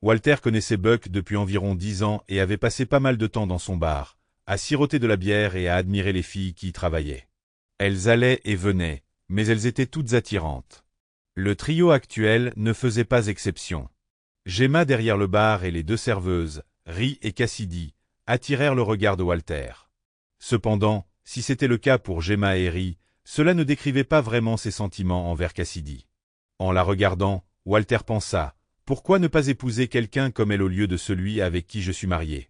Walter connaissait Buck depuis environ 10 ans et avait passé pas mal de temps dans son bar, à siroter de la bière et à admirer les filles qui y travaillaient. Elles allaient et venaient, mais elles étaient toutes attirantes. Le trio actuel ne faisait pas exception. Gemma derrière le bar et les deux serveuses, Rhys et Cassidy, attirèrent le regard de Walter. Cependant, si c'était le cas pour Gemma et Rhys, cela ne décrivait pas vraiment ses sentiments envers Cassidy. En la regardant, Walter pensa « Pourquoi ne pas épouser quelqu'un comme elle au lieu de celui avec qui je suis marié ?»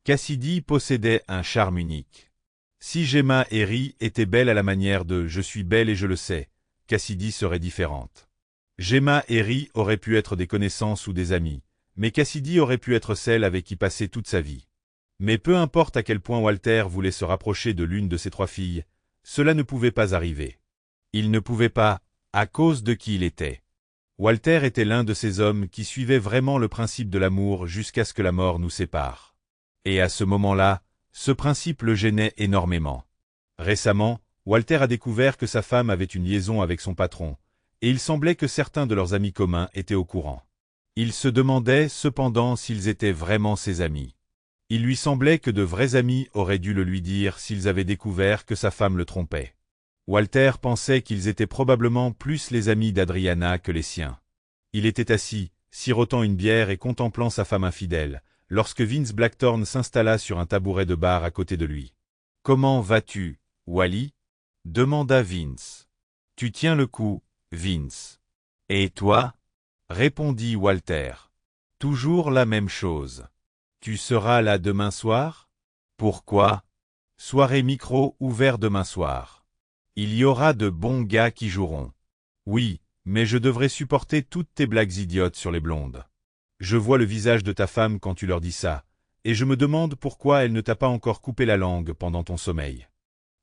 Cassidy possédait un charme unique. Si Gemma et Rhys étaient belles à la manière de « Je suis belle et je le sais », Cassidy serait différente. Gemma et Rhys auraient pu être des connaissances ou des amis, mais Cassidy aurait pu être celle avec qui passer toute sa vie. Mais peu importe à quel point Walter voulait se rapprocher de l'une de ces trois filles, cela ne pouvait pas arriver. Il ne pouvait pas, à cause de qui il était. Walter était l'un de ces hommes qui suivaient vraiment le principe de l'amour jusqu'à ce que la mort nous sépare. Et à ce moment-là, ce principe le gênait énormément. Récemment, Walter a découvert que sa femme avait une liaison avec son patron, et il semblait que certains de leurs amis communs étaient au courant. Il se demandait cependant s'ils étaient vraiment ses amis. Il lui semblait que de vrais amis auraient dû le lui dire s'ils avaient découvert que sa femme le trompait. Walter pensait qu'ils étaient probablement plus les amis d'Adriana que les siens. Il était assis, sirotant une bière et contemplant sa femme infidèle, lorsque Vince Blackthorne s'installa sur un tabouret de bar à côté de lui. « Comment vas-tu, Wally ?» demanda Vince. « Tu tiens le coup, Vince. »« Et toi ?» répondit Walter. « Toujours la même chose. »« Tu seras là demain soir ?»« Pourquoi ?»« Soirée micro ouvert demain soir. Il y aura de bons gars qui joueront. »« Oui, mais je devrais supporter toutes tes blagues idiotes sur les blondes. Je vois le visage de ta femme quand tu leur dis ça, et je me demande pourquoi elle ne t'a pas encore coupé la langue pendant ton sommeil. »«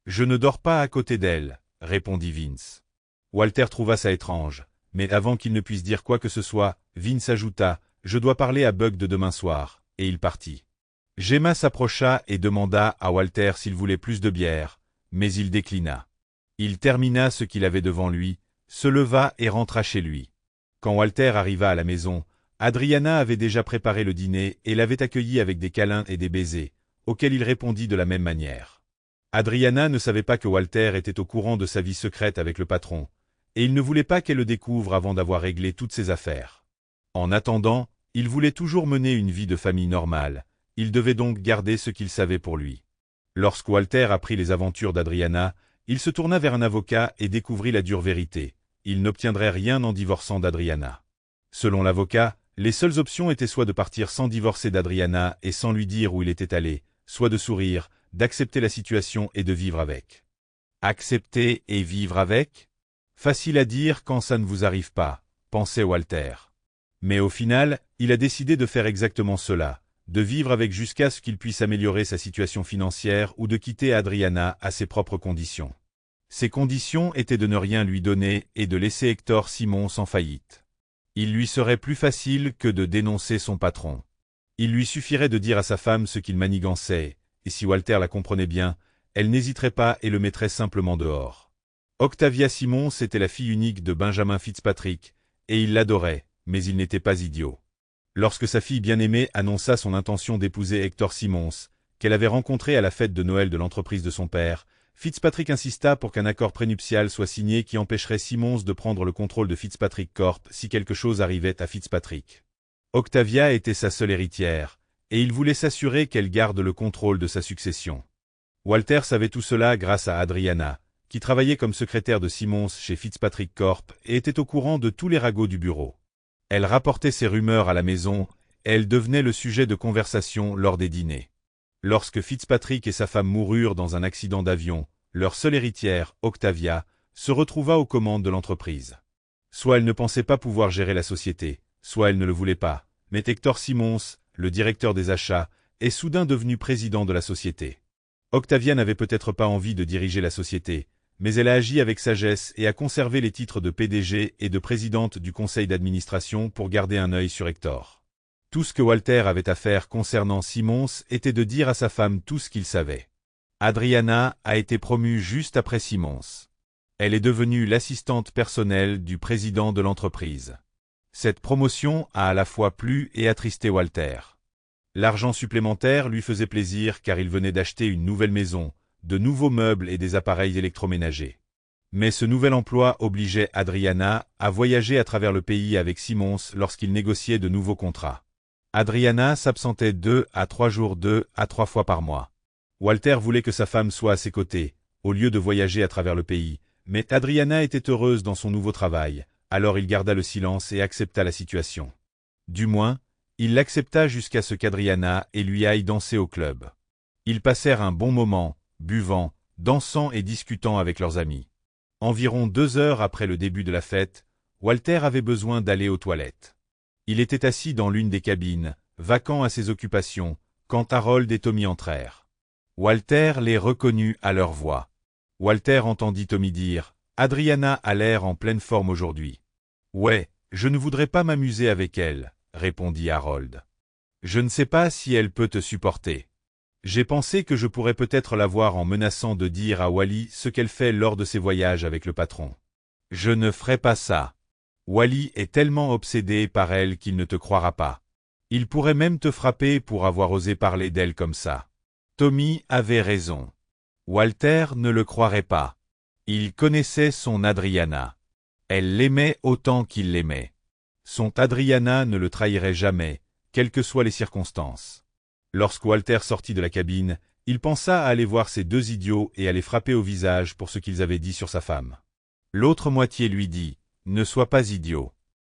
Je ne dors pas à côté d'elle, » répondit Vince. Walter trouva ça étrange, mais avant qu'il ne puisse dire quoi que ce soit, Vince ajouta « Je dois parler à Buck de demain soir », et il partit. Gemma s'approcha et demanda à Walter s'il voulait plus de bière, mais il déclina. Il termina ce qu'il avait devant lui, se leva et rentra chez lui. Quand Walter arriva à la maison, Adriana avait déjà préparé le dîner et l'avait accueilli avec des câlins et des baisers, auxquels il répondit de la même manière. Adriana ne savait pas que Walter était au courant de sa vie secrète avec le patron, et il ne voulait pas qu'elle le découvre avant d'avoir réglé toutes ses affaires. En attendant, il voulait toujours mener une vie de famille normale, il devait donc garder ce qu'il savait pour lui. Lorsque Walter apprit les aventures d'Adriana, il se tourna vers un avocat et découvrit la dure vérité. Il n'obtiendrait rien en divorçant d'Adriana. Selon l'avocat, les seules options étaient soit de partir sans divorcer d'Adriana et sans lui dire où il était allé, soit de sourire, d'accepter la situation et de vivre avec. Accepter et vivre avec ? Facile à dire quand ça ne vous arrive pas, pensait Walter. Mais au final, il a décidé de faire exactement cela, de vivre avec jusqu'à ce qu'il puisse améliorer sa situation financière ou de quitter Adriana à ses propres conditions. Ces conditions étaient de ne rien lui donner et de laisser Hector Simons en faillite. Il lui serait plus facile que de dénoncer son patron. Il lui suffirait de dire à sa femme ce qu'il manigançait, et si Walter la comprenait bien, elle n'hésiterait pas et le mettrait simplement dehors. Octavia Simons était la fille unique de Benjamin Fitzpatrick, et il l'adorait, mais il n'était pas idiot. Lorsque sa fille bien-aimée annonça son intention d'épouser Hector Simons, qu'elle avait rencontré à la fête de Noël de l'entreprise de son père, Fitzpatrick insista pour qu'un accord prénuptial soit signé qui empêcherait Simons de prendre le contrôle de Fitzpatrick Corp si quelque chose arrivait à Fitzpatrick. Octavia était sa seule héritière, et il voulait s'assurer qu'elle garde le contrôle de sa succession. Walter savait tout cela grâce à Adriana, qui travaillait comme secrétaire de Simons chez Fitzpatrick Corp et était au courant de tous les ragots du bureau. Elle rapportait ces rumeurs à la maison, et elle devenait le sujet de conversation lors des dîners. Lorsque Fitzpatrick et sa femme moururent dans un accident d'avion, leur seule héritière, Octavia, se retrouva aux commandes de l'entreprise. Soit elle ne pensait pas pouvoir gérer la société, soit elle ne le voulait pas, mais Hector Simons, le directeur des achats, est soudain devenu président de la société. Octavia n'avait peut-être pas envie de diriger la société, mais elle a agi avec sagesse et a conservé les titres de PDG et de présidente du conseil d'administration pour garder un œil sur Hector. Tout ce que Walter avait à faire concernant Simons était de dire à sa femme tout ce qu'il savait. Adriana a été promue juste après Simons. Elle est devenue l'assistante personnelle du président de l'entreprise. Cette promotion a à la fois plu et attristé Walter. L'argent supplémentaire lui faisait plaisir car il venait d'acheter une nouvelle maison, de nouveaux meubles et des appareils électroménagers. Mais ce nouvel emploi obligeait Adriana à voyager à travers le pays avec Simons lorsqu'il négociait de nouveaux contrats. Adriana s'absentait 2 à 3 jours 2 à 3 fois par mois. Walter voulait que sa femme soit à ses côtés, au lieu de voyager à travers le pays, mais Adriana était heureuse dans son nouveau travail, alors il garda le silence et accepta la situation. Du moins, il l'accepta jusqu'à ce qu'Adriana et lui aille danser au club. Ils passèrent un bon moment, buvant, dansant et discutant avec leurs amis. Environ 2 heures après le début de la fête, Walter avait besoin d'aller aux toilettes. Il était assis dans l'une des cabines, vacant à ses occupations, quand Harold et Tommy entrèrent. Walter les reconnut à leur voix. Walter entendit Tommy dire « Adriana a l'air en pleine forme aujourd'hui. »« Ouais, je ne voudrais pas m'amuser avec elle, » répondit Harold. « Je ne sais pas si elle peut te supporter. J'ai pensé que je pourrais peut-être la voir en menaçant de dire à Wally ce qu'elle fait lors de ses voyages avec le patron. Je ne ferai pas ça. Wally est tellement obsédé par elle qu'il ne te croira pas. Il pourrait même te frapper pour avoir osé parler d'elle comme ça. » Tommy avait raison. Walter ne le croirait pas. Il connaissait son Adriana. Elle l'aimait autant qu'il l'aimait. Son Adriana ne le trahirait jamais, quelles que soient les circonstances. Lorsque Walter sortit de la cabine, il pensa à aller voir ces 2 idiots et à les frapper au visage pour ce qu'ils avaient dit sur sa femme. L'autre moitié lui dit « Ne sois pas idiot.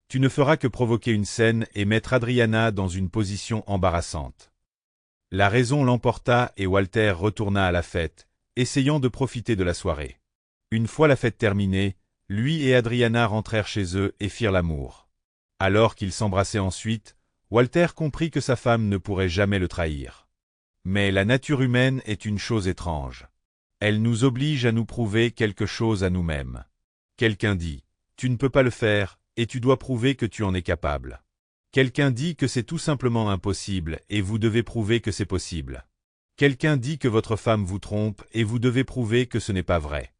Tu ne feras que provoquer une scène et mettre Adriana dans une position embarrassante. » La raison l'emporta et Walter retourna à la fête, essayant de profiter de la soirée. Une fois la fête terminée, lui et Adriana rentrèrent chez eux et firent l'amour. Alors qu'ils s'embrassaient ensuite, Walter comprit que sa femme ne pourrait jamais le trahir. Mais la nature humaine est une chose étrange. Elle nous oblige à nous prouver quelque chose à nous-mêmes. Quelqu'un dit « Tu ne peux pas le faire, et tu dois prouver que tu en es capable. » Quelqu'un dit que c'est tout simplement impossible, et vous devez prouver que c'est possible. Quelqu'un dit que votre femme vous trompe, et vous devez prouver que ce n'est pas vrai.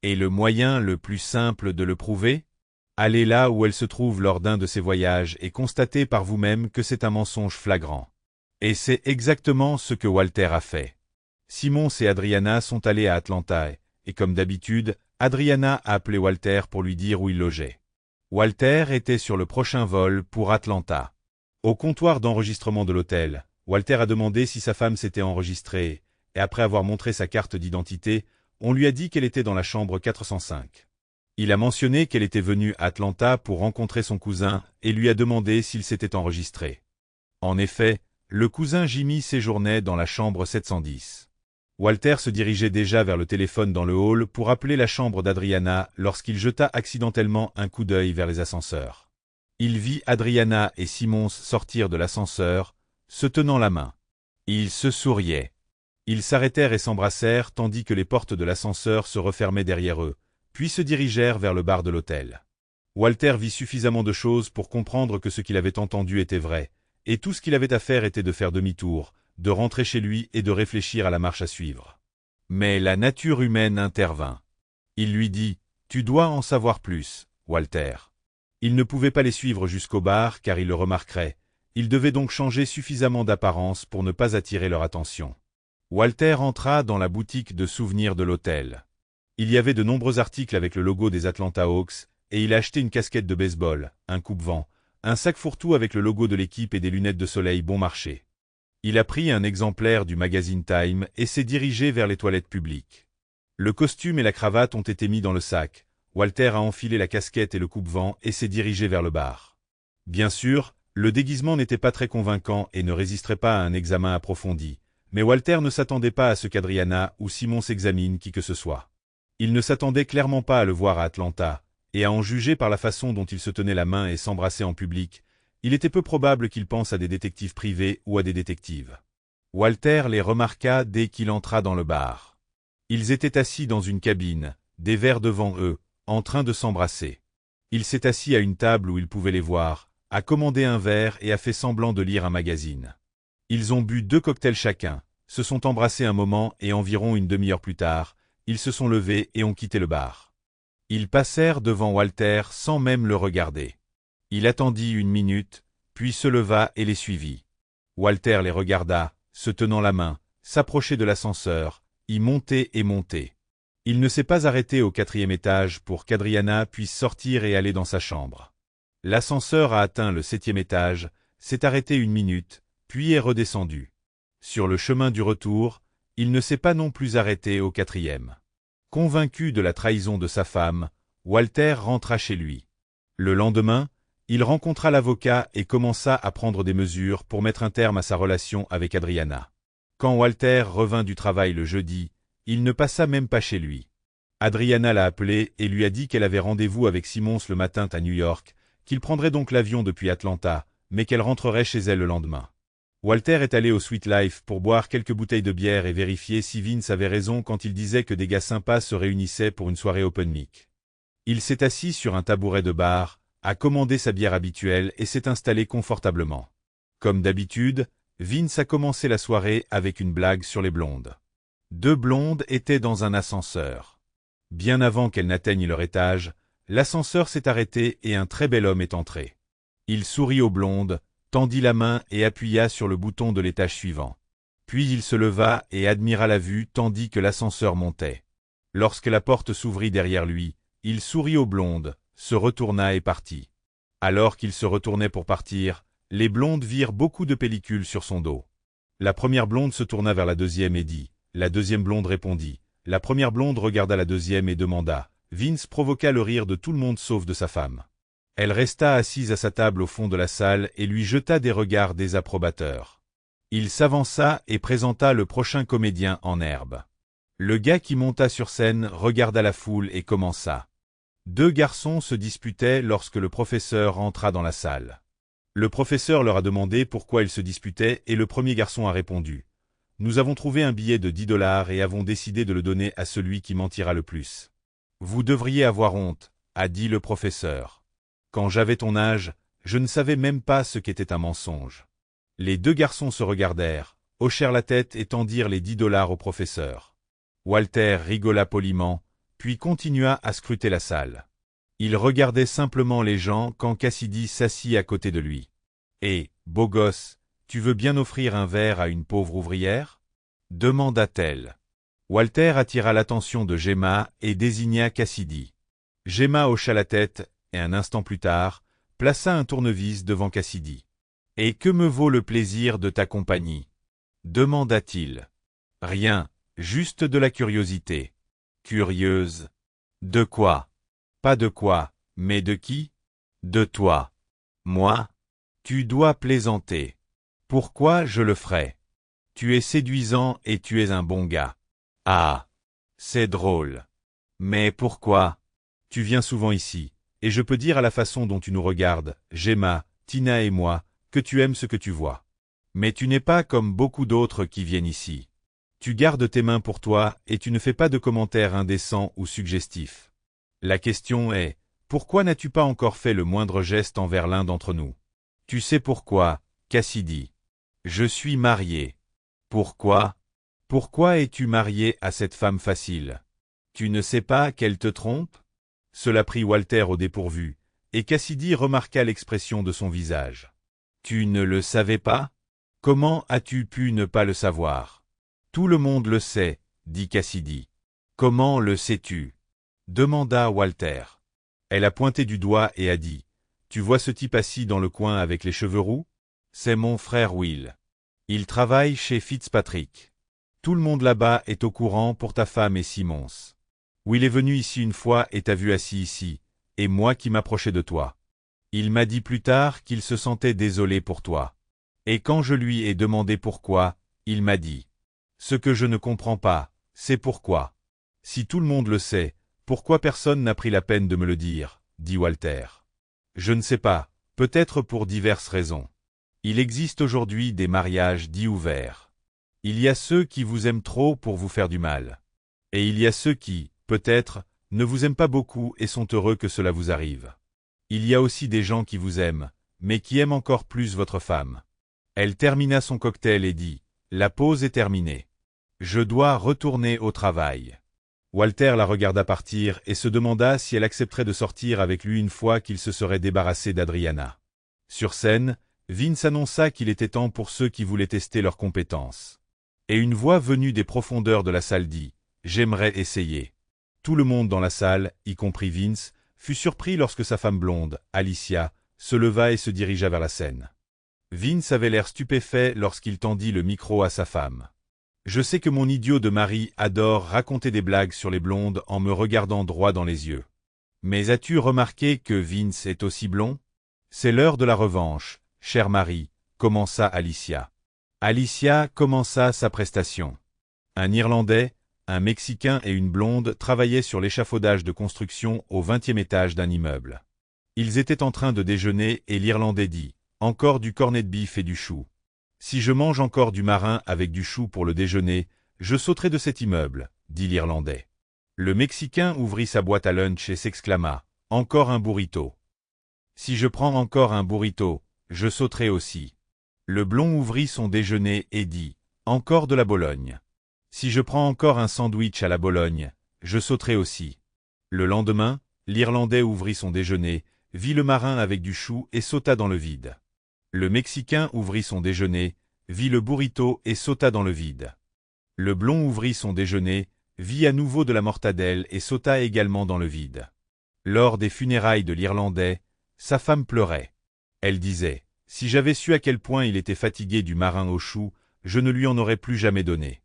Et le moyen le plus simple de le prouver ? Allez là où elle se trouve lors d'un de ses voyages et constatez par vous-même que c'est un mensonge flagrant. Et c'est exactement ce que Walter a fait. Simons et Adriana sont allés à Atlanta et comme d'habitude, Adriana a appelé Walter pour lui dire où il logeait. Walter était sur le prochain vol pour Atlanta. Au comptoir d'enregistrement de l'hôtel, Walter a demandé si sa femme s'était enregistrée, et après avoir montré sa carte d'identité, on lui a dit qu'elle était dans la chambre 405. Il a mentionné qu'elle était venue à Atlanta pour rencontrer son cousin et lui a demandé s'il s'était enregistré. En effet, le cousin Jimmy séjournait dans la chambre 710. Walter se dirigeait déjà vers le téléphone dans le hall pour appeler la chambre d'Adriana lorsqu'il jeta accidentellement un coup d'œil vers les ascenseurs. Il vit Adriana et Simons sortir de l'ascenseur, se tenant la main. Ils se souriaient. Ils s'arrêtèrent et s'embrassèrent tandis que les portes de l'ascenseur se refermaient derrière eux, puis se dirigèrent vers le bar de l'hôtel. Walter vit suffisamment de choses pour comprendre que ce qu'il avait entendu était vrai, et tout ce qu'il avait à faire était de faire demi-tour, de rentrer chez lui et de réfléchir à la marche à suivre. Mais la nature humaine intervint. Il lui dit « Tu dois en savoir plus, Walter. » Il ne pouvait pas les suivre jusqu'au bar car il le remarquerait. Il devait donc changer suffisamment d'apparence pour ne pas attirer leur attention. Walter entra dans la boutique de souvenirs de l'hôtel. Il y avait de nombreux articles avec le logo des Atlanta Hawks, et il a acheté une casquette de baseball, un coupe-vent, un sac fourre-tout avec le logo de l'équipe et des lunettes de soleil bon marché. Il a pris un exemplaire du magazine Time et s'est dirigé vers les toilettes publiques. Le costume et la cravate ont été mis dans le sac. Walter a enfilé la casquette et le coupe-vent et s'est dirigé vers le bar. Bien sûr, le déguisement n'était pas très convaincant et ne résisterait pas à un examen approfondi, mais Walter ne s'attendait pas à ce qu'Adriana ou Simons examinent qui que ce soit. Il ne s'attendait clairement pas à le voir à Atlanta, et à en juger par la façon dont il se tenait la main et s'embrassait en public, il était peu probable qu'il pense à des détectives privés ou à des détectives. Walter les remarqua dès qu'il entra dans le bar. Ils étaient assis dans une cabine, des verres devant eux, en train de s'embrasser. Il s'est assis à une table où il pouvait les voir, a commandé un verre et a fait semblant de lire un magazine. Ils ont bu 2 cocktails chacun, se sont embrassés un moment et environ une demi-heure plus tard, ils se sont levés et ont quitté le bar. Ils passèrent devant Walter sans même le regarder. Il attendit 1 minute, puis se leva et les suivit. Walter les regarda, se tenant la main, s'approcher de l'ascenseur, y monter et monter. Il ne s'est pas arrêté au 4e étage pour qu'Adriana puisse sortir et aller dans sa chambre. L'ascenseur a atteint le 7e étage, s'est arrêté 1 minute, puis est redescendu. Sur le chemin du retour, il ne s'est pas non plus arrêté au 4e. Convaincu de la trahison de sa femme, Walter rentra chez lui. Le lendemain, il rencontra l'avocat et commença à prendre des mesures pour mettre un terme à sa relation avec Adriana. Quand Walter revint du travail le jeudi, il ne passa même pas chez lui. Adriana l'a appelé et lui a dit qu'elle avait rendez-vous avec Simmons le matin à New York, qu'il prendrait donc l'avion depuis Atlanta, mais qu'elle rentrerait chez elle le lendemain. Walter est allé au Sweet Life pour boire quelques bouteilles de bière et vérifier si Vince avait raison quand il disait que des gars sympas se réunissaient pour une soirée open mic. Il s'est assis sur un tabouret de bar, a commandé sa bière habituelle et s'est installé confortablement. Comme d'habitude, Vince a commencé la soirée avec une blague sur les blondes. 2 blondes étaient dans un ascenseur. Bien avant qu'elles n'atteignent leur étage, l'ascenseur s'est arrêté et un très bel homme est entré. Il sourit aux blondes, tendit la main et appuya sur le bouton de l'étage suivant. Puis il se leva et admira la vue tandis que l'ascenseur montait. Lorsque la porte s'ouvrit derrière lui, il sourit aux blondes, se retourna et partit. Alors qu'il se retournait pour partir, les blondes virent beaucoup de pellicules sur son dos. La première blonde se tourna vers la deuxième et dit. La deuxième blonde répondit. La première blonde regarda la deuxième et demanda. Vince provoqua le rire de tout le monde sauf de sa femme. Elle resta assise à sa table au fond de la salle et lui jeta des regards désapprobateurs. Il s'avança et présenta le prochain comédien en herbe. Le gars qui monta sur scène regarda la foule et commença. 2 garçons se disputaient lorsque le professeur entra dans la salle. Le professeur leur a demandé pourquoi ils se disputaient et le premier garçon a répondu. Nous avons trouvé un billet de $10 et avons décidé de le donner à celui qui mentira le plus. Vous devriez avoir honte, a dit le professeur. Quand j'avais ton âge, je ne savais même pas ce qu'était un mensonge. Les 2 garçons se regardèrent, hochèrent la tête et tendirent les $10 au professeur. Walter rigola poliment, puis continua à scruter la salle. Il regardait simplement les gens quand Cassidy s'assit à côté de lui. « Eh, beau gosse, tu veux bien offrir un verre à une pauvre ouvrière ?» demanda-t-elle. Walter attira l'attention de Gemma et désigna Cassidy. Gemma hocha la tête et un instant plus tard, plaça un tournevis devant Cassidy. « Et que me vaut le plaisir de ta compagnie ?» demanda-t-il. « Rien, juste de la curiosité. »« Curieuse. De quoi ? » ?»« Pas de quoi, mais de qui ? » ?»« De toi. »« Moi ? » ?»« Tu dois plaisanter. »« Pourquoi je le ferais ? » ?»« Tu es séduisant et tu es un bon gars. »« Ah, c'est drôle. »« Mais pourquoi ? » ?»« Tu viens souvent ici, et je peux dire à la façon dont tu nous regardes, Gemma, Tina et moi, que tu aimes ce que tu vois. Mais tu n'es pas comme beaucoup d'autres qui viennent ici. Tu gardes tes mains pour toi et tu ne fais pas de commentaires indécents ou suggestifs. La question est, pourquoi n'as-tu pas encore fait le moindre geste envers l'un d'entre nous ? Tu sais pourquoi, Cassidy. Je suis marié. Pourquoi ? Pourquoi es-tu marié à cette femme facile ? Tu ne sais pas qu'elle te trompe ? Cela prit Walter au dépourvu, et Cassidy remarqua l'expression de son visage. Tu ne le savais pas ? Comment as-tu pu ne pas le savoir ? Tout le monde le sait, dit Cassidy. Comment le sais-tu ? Demanda Walter. Elle a pointé du doigt et a dit. Tu vois ce type assis dans le coin avec les cheveux roux ? C'est mon frère Will. Il travaille chez Fitzpatrick. Tout le monde là-bas est au courant pour ta femme et Simmons. Will est venu ici une fois et t'a vu assis ici, et moi qui m'approchais de toi. Il m'a dit plus tard qu'il se sentait désolé pour toi. Et quand je lui ai demandé pourquoi, il m'a dit. Ce que je ne comprends pas, c'est pourquoi. Si tout le monde le sait, pourquoi personne n'a pris la peine de me le dire, dit Walter. Je ne sais pas, peut-être pour diverses raisons. Il existe aujourd'hui des mariages dits ouverts. Il y a ceux qui vous aiment trop pour vous faire du mal. Et il y a ceux qui, peut-être, ne vous aiment pas beaucoup et sont heureux que cela vous arrive. Il y a aussi des gens qui vous aiment, mais qui aiment encore plus votre femme. Elle termina son cocktail et dit, « La pause est terminée. Je dois retourner au travail. » Walter la regarda partir et se demanda si elle accepterait de sortir avec lui une fois qu'il se serait débarrassé d'Adriana. Sur scène, Vince annonça qu'il était temps pour ceux qui voulaient tester leurs compétences. Et une voix venue des profondeurs de la salle dit « J'aimerais essayer ». Tout le monde dans la salle, y compris Vince, fut surpris lorsque sa femme blonde, Alicia, se leva et se dirigea vers la scène. Vince avait l'air stupéfait lorsqu'il tendit le micro à sa femme. « Je sais que mon idiot de mari adore raconter des blagues sur les blondes en me regardant droit dans les yeux. Mais as-tu remarqué que Vince est aussi blond? C'est l'heure de la revanche, cher mari, commença Alicia. Alicia commença sa prestation. Un Irlandais, un Mexicain et une blonde travaillaient sur l'échafaudage de construction au 20e étage d'un immeuble. Ils étaient en train de déjeuner et l'Irlandais dit « Encore du cornet de bif et du chou. Si je mange encore du marin avec du chou pour le déjeuner, je sauterai de cet immeuble, dit l'Irlandais. Le Mexicain ouvrit sa boîte à lunch et s'exclama « Encore un burrito. Si je prends encore un burrito, je sauterai aussi. » Le blond ouvrit son déjeuner et dit « Encore de la Bologne. Si je prends encore un sandwich à la Bologne, je sauterai aussi. » Le lendemain, l'Irlandais ouvrit son déjeuner, vit le marin avec du chou et sauta dans le vide. Le Mexicain ouvrit son déjeuner, vit le burrito et sauta dans le vide. Le blond ouvrit son déjeuner, vit à nouveau de la mortadelle et sauta également dans le vide. Lors des funérailles de l'Irlandais, sa femme pleurait. Elle disait « Si j'avais su à quel point il était fatigué du marin au chou, je ne lui en aurais plus jamais donné. »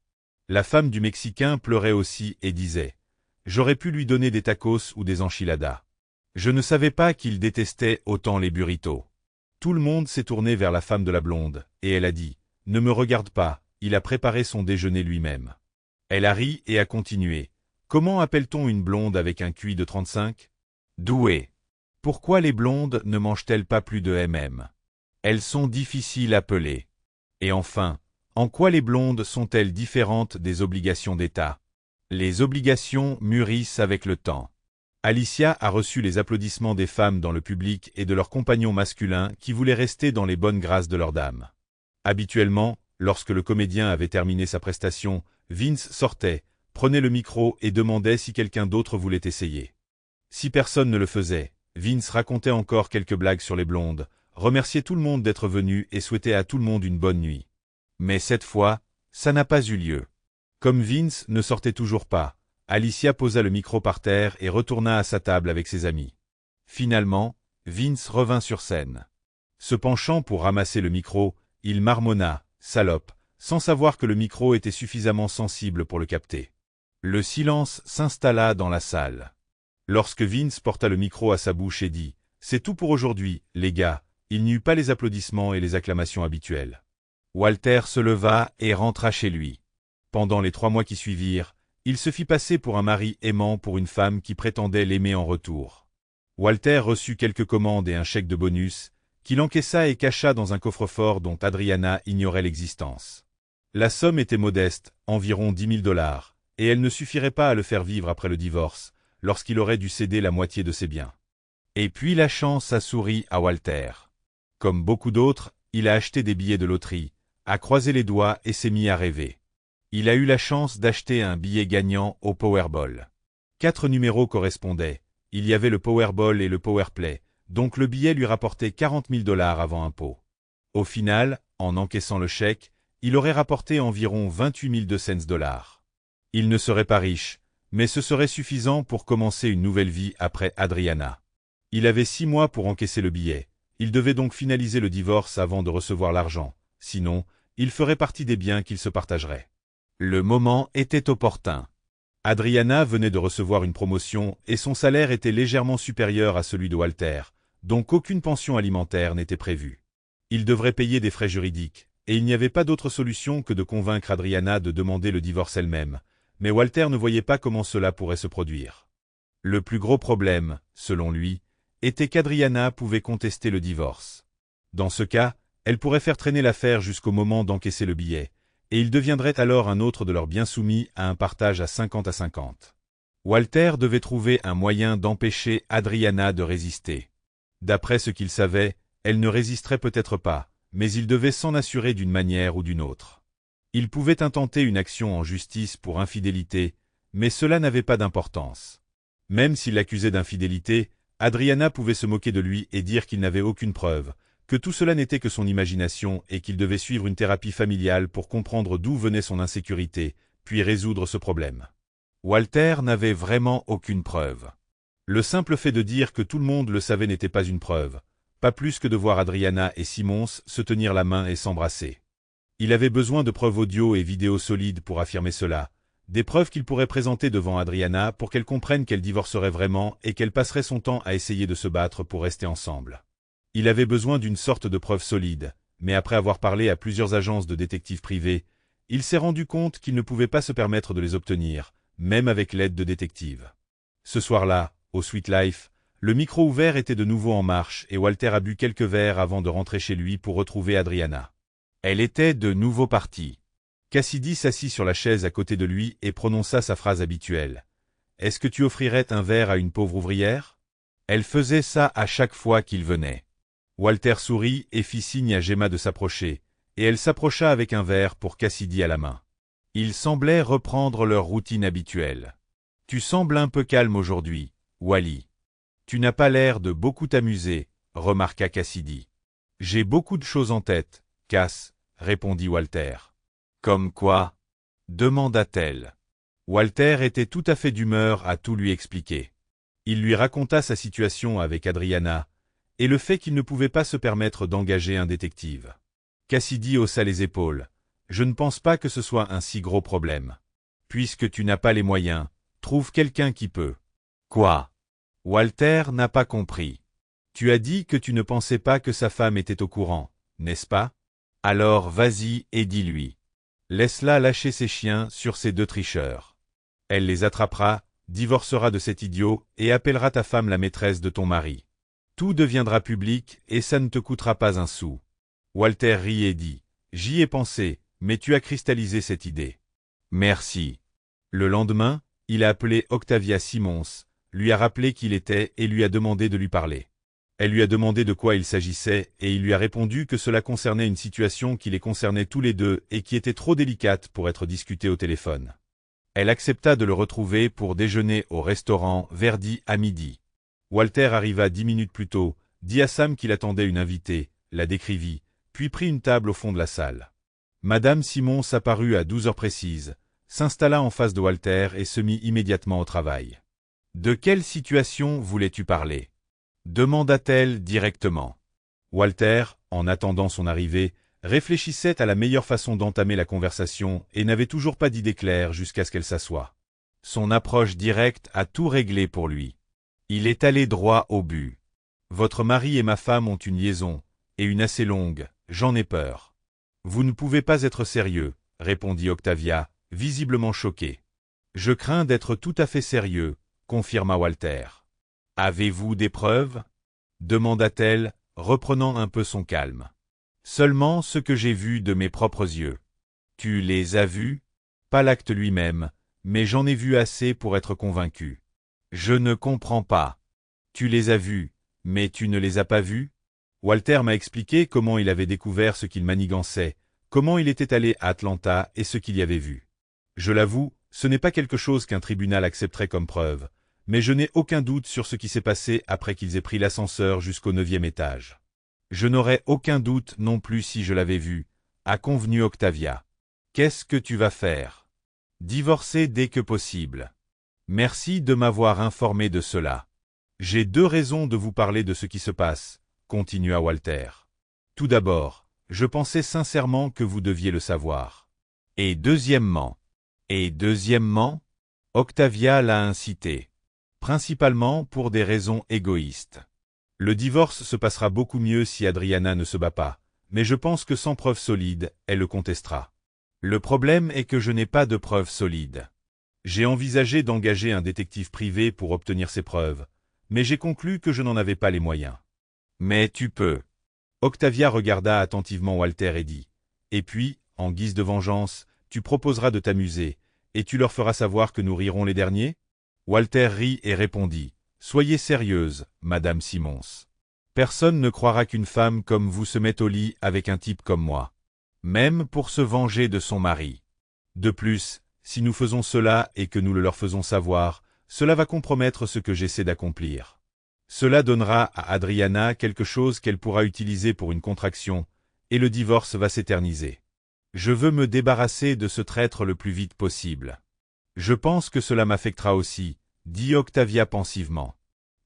La femme du Mexicain pleurait aussi et disait « J'aurais pu lui donner des tacos ou des enchiladas. Je ne savais pas qu'il détestait autant les burritos. » Tout le monde s'est tourné vers la femme de la blonde, et elle a dit « Ne me regarde pas, il a préparé son déjeuner lui-même. » Elle a ri et a continué « Comment appelle-t-on une blonde avec un QI de 35 ? Douée. Pourquoi les blondes ne mangent-elles pas plus de MM? Elles sont difficiles à peler. Et enfin, en quoi les blondes sont-elles différentes des obligations d'État? Les obligations mûrissent avec le temps. » Alicia a reçu les applaudissements des femmes dans le public et de leurs compagnons masculins qui voulaient rester dans les bonnes grâces de leurs dames. Habituellement, lorsque le comédien avait terminé sa prestation, Vince sortait, prenait le micro et demandait si quelqu'un d'autre voulait essayer. Si personne ne le faisait, Vince racontait encore quelques blagues sur les blondes, remerciait tout le monde d'être venu et souhaitait à tout le monde une bonne nuit. Mais cette fois, ça n'a pas eu lieu. Comme Vince ne sortait toujours pas, Alicia posa le micro par terre et retourna à sa table avec ses amis. Finalement, Vince revint sur scène. Se penchant pour ramasser le micro, il marmonna « Salope », sans savoir que le micro était suffisamment sensible pour le capter. Le silence s'installa dans la salle. Lorsque Vince porta le micro à sa bouche et dit « C'est tout pour aujourd'hui, les gars », il n'y eut pas les applaudissements et les acclamations habituelles. Walter se leva et rentra chez lui. Pendant les 3 mois qui suivirent, il se fit passer pour un mari aimant pour une femme qui prétendait l'aimer en retour. Walter reçut quelques commandes et un chèque de bonus, qu'il encaissa et cacha dans un coffre-fort dont Adriana ignorait l'existence. La somme était modeste, environ 10 000 $, et elle ne suffirait pas à le faire vivre après le divorce, lorsqu'il aurait dû céder la moitié de ses biens. Et puis la chance a souri à Walter. Comme beaucoup d'autres, il a acheté des billets de loterie, a croisé les doigts et s'est mis à rêver. Il a eu la chance d'acheter un billet gagnant au Powerball. 4 numéros correspondaient. Il y avait le Powerball et le Powerplay, donc le billet lui rapportait 40 000 $ avant impôt. Au final, en encaissant le chèque, il aurait rapporté environ 28 200 $. Il ne serait pas riche, mais ce serait suffisant pour commencer une nouvelle vie après Adriana. Il avait 6 mois pour encaisser le billet. Il devait donc finaliser le divorce avant de recevoir l'argent. Sinon, il ferait partie des biens qu'ils se partageraient. Le moment était opportun. Adriana venait de recevoir une promotion et son salaire était légèrement supérieur à celui de Walter, donc aucune pension alimentaire n'était prévue. Il devrait payer des frais juridiques, et il n'y avait pas d'autre solution que de convaincre Adriana de demander le divorce elle-même, mais Walter ne voyait pas comment cela pourrait se produire. Le plus gros problème, selon lui, était qu'Adriana pouvait contester le divorce. Dans ce cas, elle pourrait faire traîner l'affaire jusqu'au moment d'encaisser le billet, et il deviendrait alors un autre de leurs biens soumis à un partage à 50-50. Walter devait trouver un moyen d'empêcher Adriana de résister. D'après ce qu'il savait, elle ne résisterait peut-être pas, mais il devait s'en assurer d'une manière ou d'une autre. Il pouvait intenter une action en justice pour infidélité, mais cela n'avait pas d'importance. Même s'il l'accusait d'infidélité, Adriana pouvait se moquer de lui et dire qu'il n'avait aucune preuve, que tout cela n'était que son imagination et qu'il devait suivre une thérapie familiale pour comprendre d'où venait son insécurité, puis résoudre ce problème. Walter n'avait vraiment aucune preuve. Le simple fait de dire que tout le monde le savait n'était pas une preuve, pas plus que de voir Adriana et Simons se tenir la main et s'embrasser. Il avait besoin de preuves audio et vidéo solides pour affirmer cela, des preuves qu'il pourrait présenter devant Adriana pour qu'elle comprenne qu'elle divorcerait vraiment et qu'elle passerait son temps à essayer de se battre pour rester ensemble. Il avait besoin d'une sorte de preuve solide, mais après avoir parlé à plusieurs agences de détectives privés, il s'est rendu compte qu'il ne pouvait pas se permettre de les obtenir, même avec l'aide de détectives. Ce soir-là, au Sweet Life, le micro ouvert était de nouveau en marche et Walter a bu quelques verres avant de rentrer chez lui pour retrouver Adriana. Elle était de nouveau partie. Cassidy s'assit sur la chaise à côté de lui et prononça sa phrase habituelle. « Est-ce que tu offrirais un verre à une pauvre ouvrière ?» Elle faisait ça à chaque fois qu'il venait. Walter sourit et fit signe à Gemma de s'approcher, et elle s'approcha avec un verre pour Cassidy à la main. Ils semblaient reprendre leur routine habituelle. « Tu sembles un peu calme aujourd'hui, Wally. Tu n'as pas l'air de beaucoup t'amuser, remarqua Cassidy. J'ai beaucoup de choses en tête, Cass, répondit Walter. Comme quoi? Demanda-t-elle. Walter était tout à fait d'humeur à tout lui expliquer. Il lui raconta sa situation avec Adriana, et le fait qu'il ne pouvait pas se permettre d'engager un détective. Cassidy haussa les épaules. Je ne pense pas que ce soit un si gros problème. Puisque tu n'as pas les moyens, trouve quelqu'un qui peut. Quoi? Walter n'a pas compris. Tu as dit que tu ne pensais pas que sa femme était au courant, n'est-ce pas? Alors vas-y et dis-lui. Laisse-la lâcher ses chiens sur ces deux tricheurs. Elle les attrapera, divorcera de cet idiot et appellera ta femme la maîtresse de ton mari. Tout deviendra public et ça ne te coûtera pas un sou. Walter rit et dit, j'y ai pensé, mais tu as cristallisé cette idée. Merci. Le lendemain, il a appelé Octavia Simons, lui a rappelé qui il était et lui a demandé de lui parler. Elle lui a demandé de quoi il s'agissait et il lui a répondu que cela concernait une situation qui les concernait tous les deux et qui était trop délicate pour être discutée au téléphone. Elle accepta de le retrouver pour déjeuner au restaurant Verdi à midi. Walter arriva 10 minutes plus tôt, dit à Sam qu'il attendait une invitée, la décrivit, puis prit une table au fond de la salle. Madame Simons apparut à 12 heures précises, s'installa en face de Walter et se mit immédiatement au travail. « De quelle situation voulais-tu parler ?» demanda-t-elle directement. Walter, en attendant son arrivée, réfléchissait à la meilleure façon d'entamer la conversation et n'avait toujours pas d'idée claire jusqu'à ce qu'elle s'assoie. Son approche directe a tout réglé pour lui. Il est allé droit au but. Votre mari et ma femme ont une liaison, et une assez longue, j'en ai peur. Vous ne pouvez pas être sérieux, répondit Octavia, visiblement choquée. Je crains d'être tout à fait sérieux, confirma Walter. Avez-vous des preuves? Demanda-t-elle, reprenant un peu son calme. Seulement ce que j'ai vu de mes propres yeux. Tu les as vus? Pas l'acte lui-même, mais j'en ai vu assez pour être convaincu. Je ne comprends pas. Tu les as vus, mais tu ne les as pas vus? Walter m'a expliqué comment il avait découvert ce qu'il manigançait, comment il était allé à Atlanta et ce qu'il y avait vu. Je l'avoue, ce n'est pas quelque chose qu'un tribunal accepterait comme preuve, mais je n'ai aucun doute sur ce qui s'est passé après qu'ils aient pris l'ascenseur jusqu'au 9e étage. Je n'aurais aucun doute non plus si je l'avais vu, a convenu Octavia. Qu'est-ce que tu vas faire? Divorcer dès que possible. Merci de m'avoir informé de cela. J'ai 2 raisons de vous parler de ce qui se passe, continua Walter. Tout d'abord, je pensais sincèrement que vous deviez le savoir. Et deuxièmement, Octavia l'a incité. Principalement pour des raisons égoïstes. Le divorce se passera beaucoup mieux si Adriana ne se bat pas, mais je pense que sans preuves solides, elle le contestera. Le problème est que je n'ai pas de preuves solides. J'ai envisagé d'engager un détective privé pour obtenir ces preuves, mais j'ai conclu que je n'en avais pas les moyens. Mais tu peux. Octavia regarda attentivement Walter et dit, « Et puis, en guise de vengeance, tu proposeras de t'amuser, et tu leur feras savoir que nous rirons les derniers ?» Walter rit et répondit, « Soyez sérieuse, Madame Simons. Personne ne croira qu'une femme comme vous se mette au lit avec un type comme moi. Même pour se venger de son mari. De plus, Si nous faisons cela et que nous le leur faisons savoir, cela va compromettre ce que j'essaie d'accomplir. Cela donnera à Adriana quelque chose qu'elle pourra utiliser pour une contraction, et le divorce va s'éterniser. Je veux me débarrasser de ce traître le plus vite possible. Je pense que cela m'affectera aussi, dit Octavia pensivement.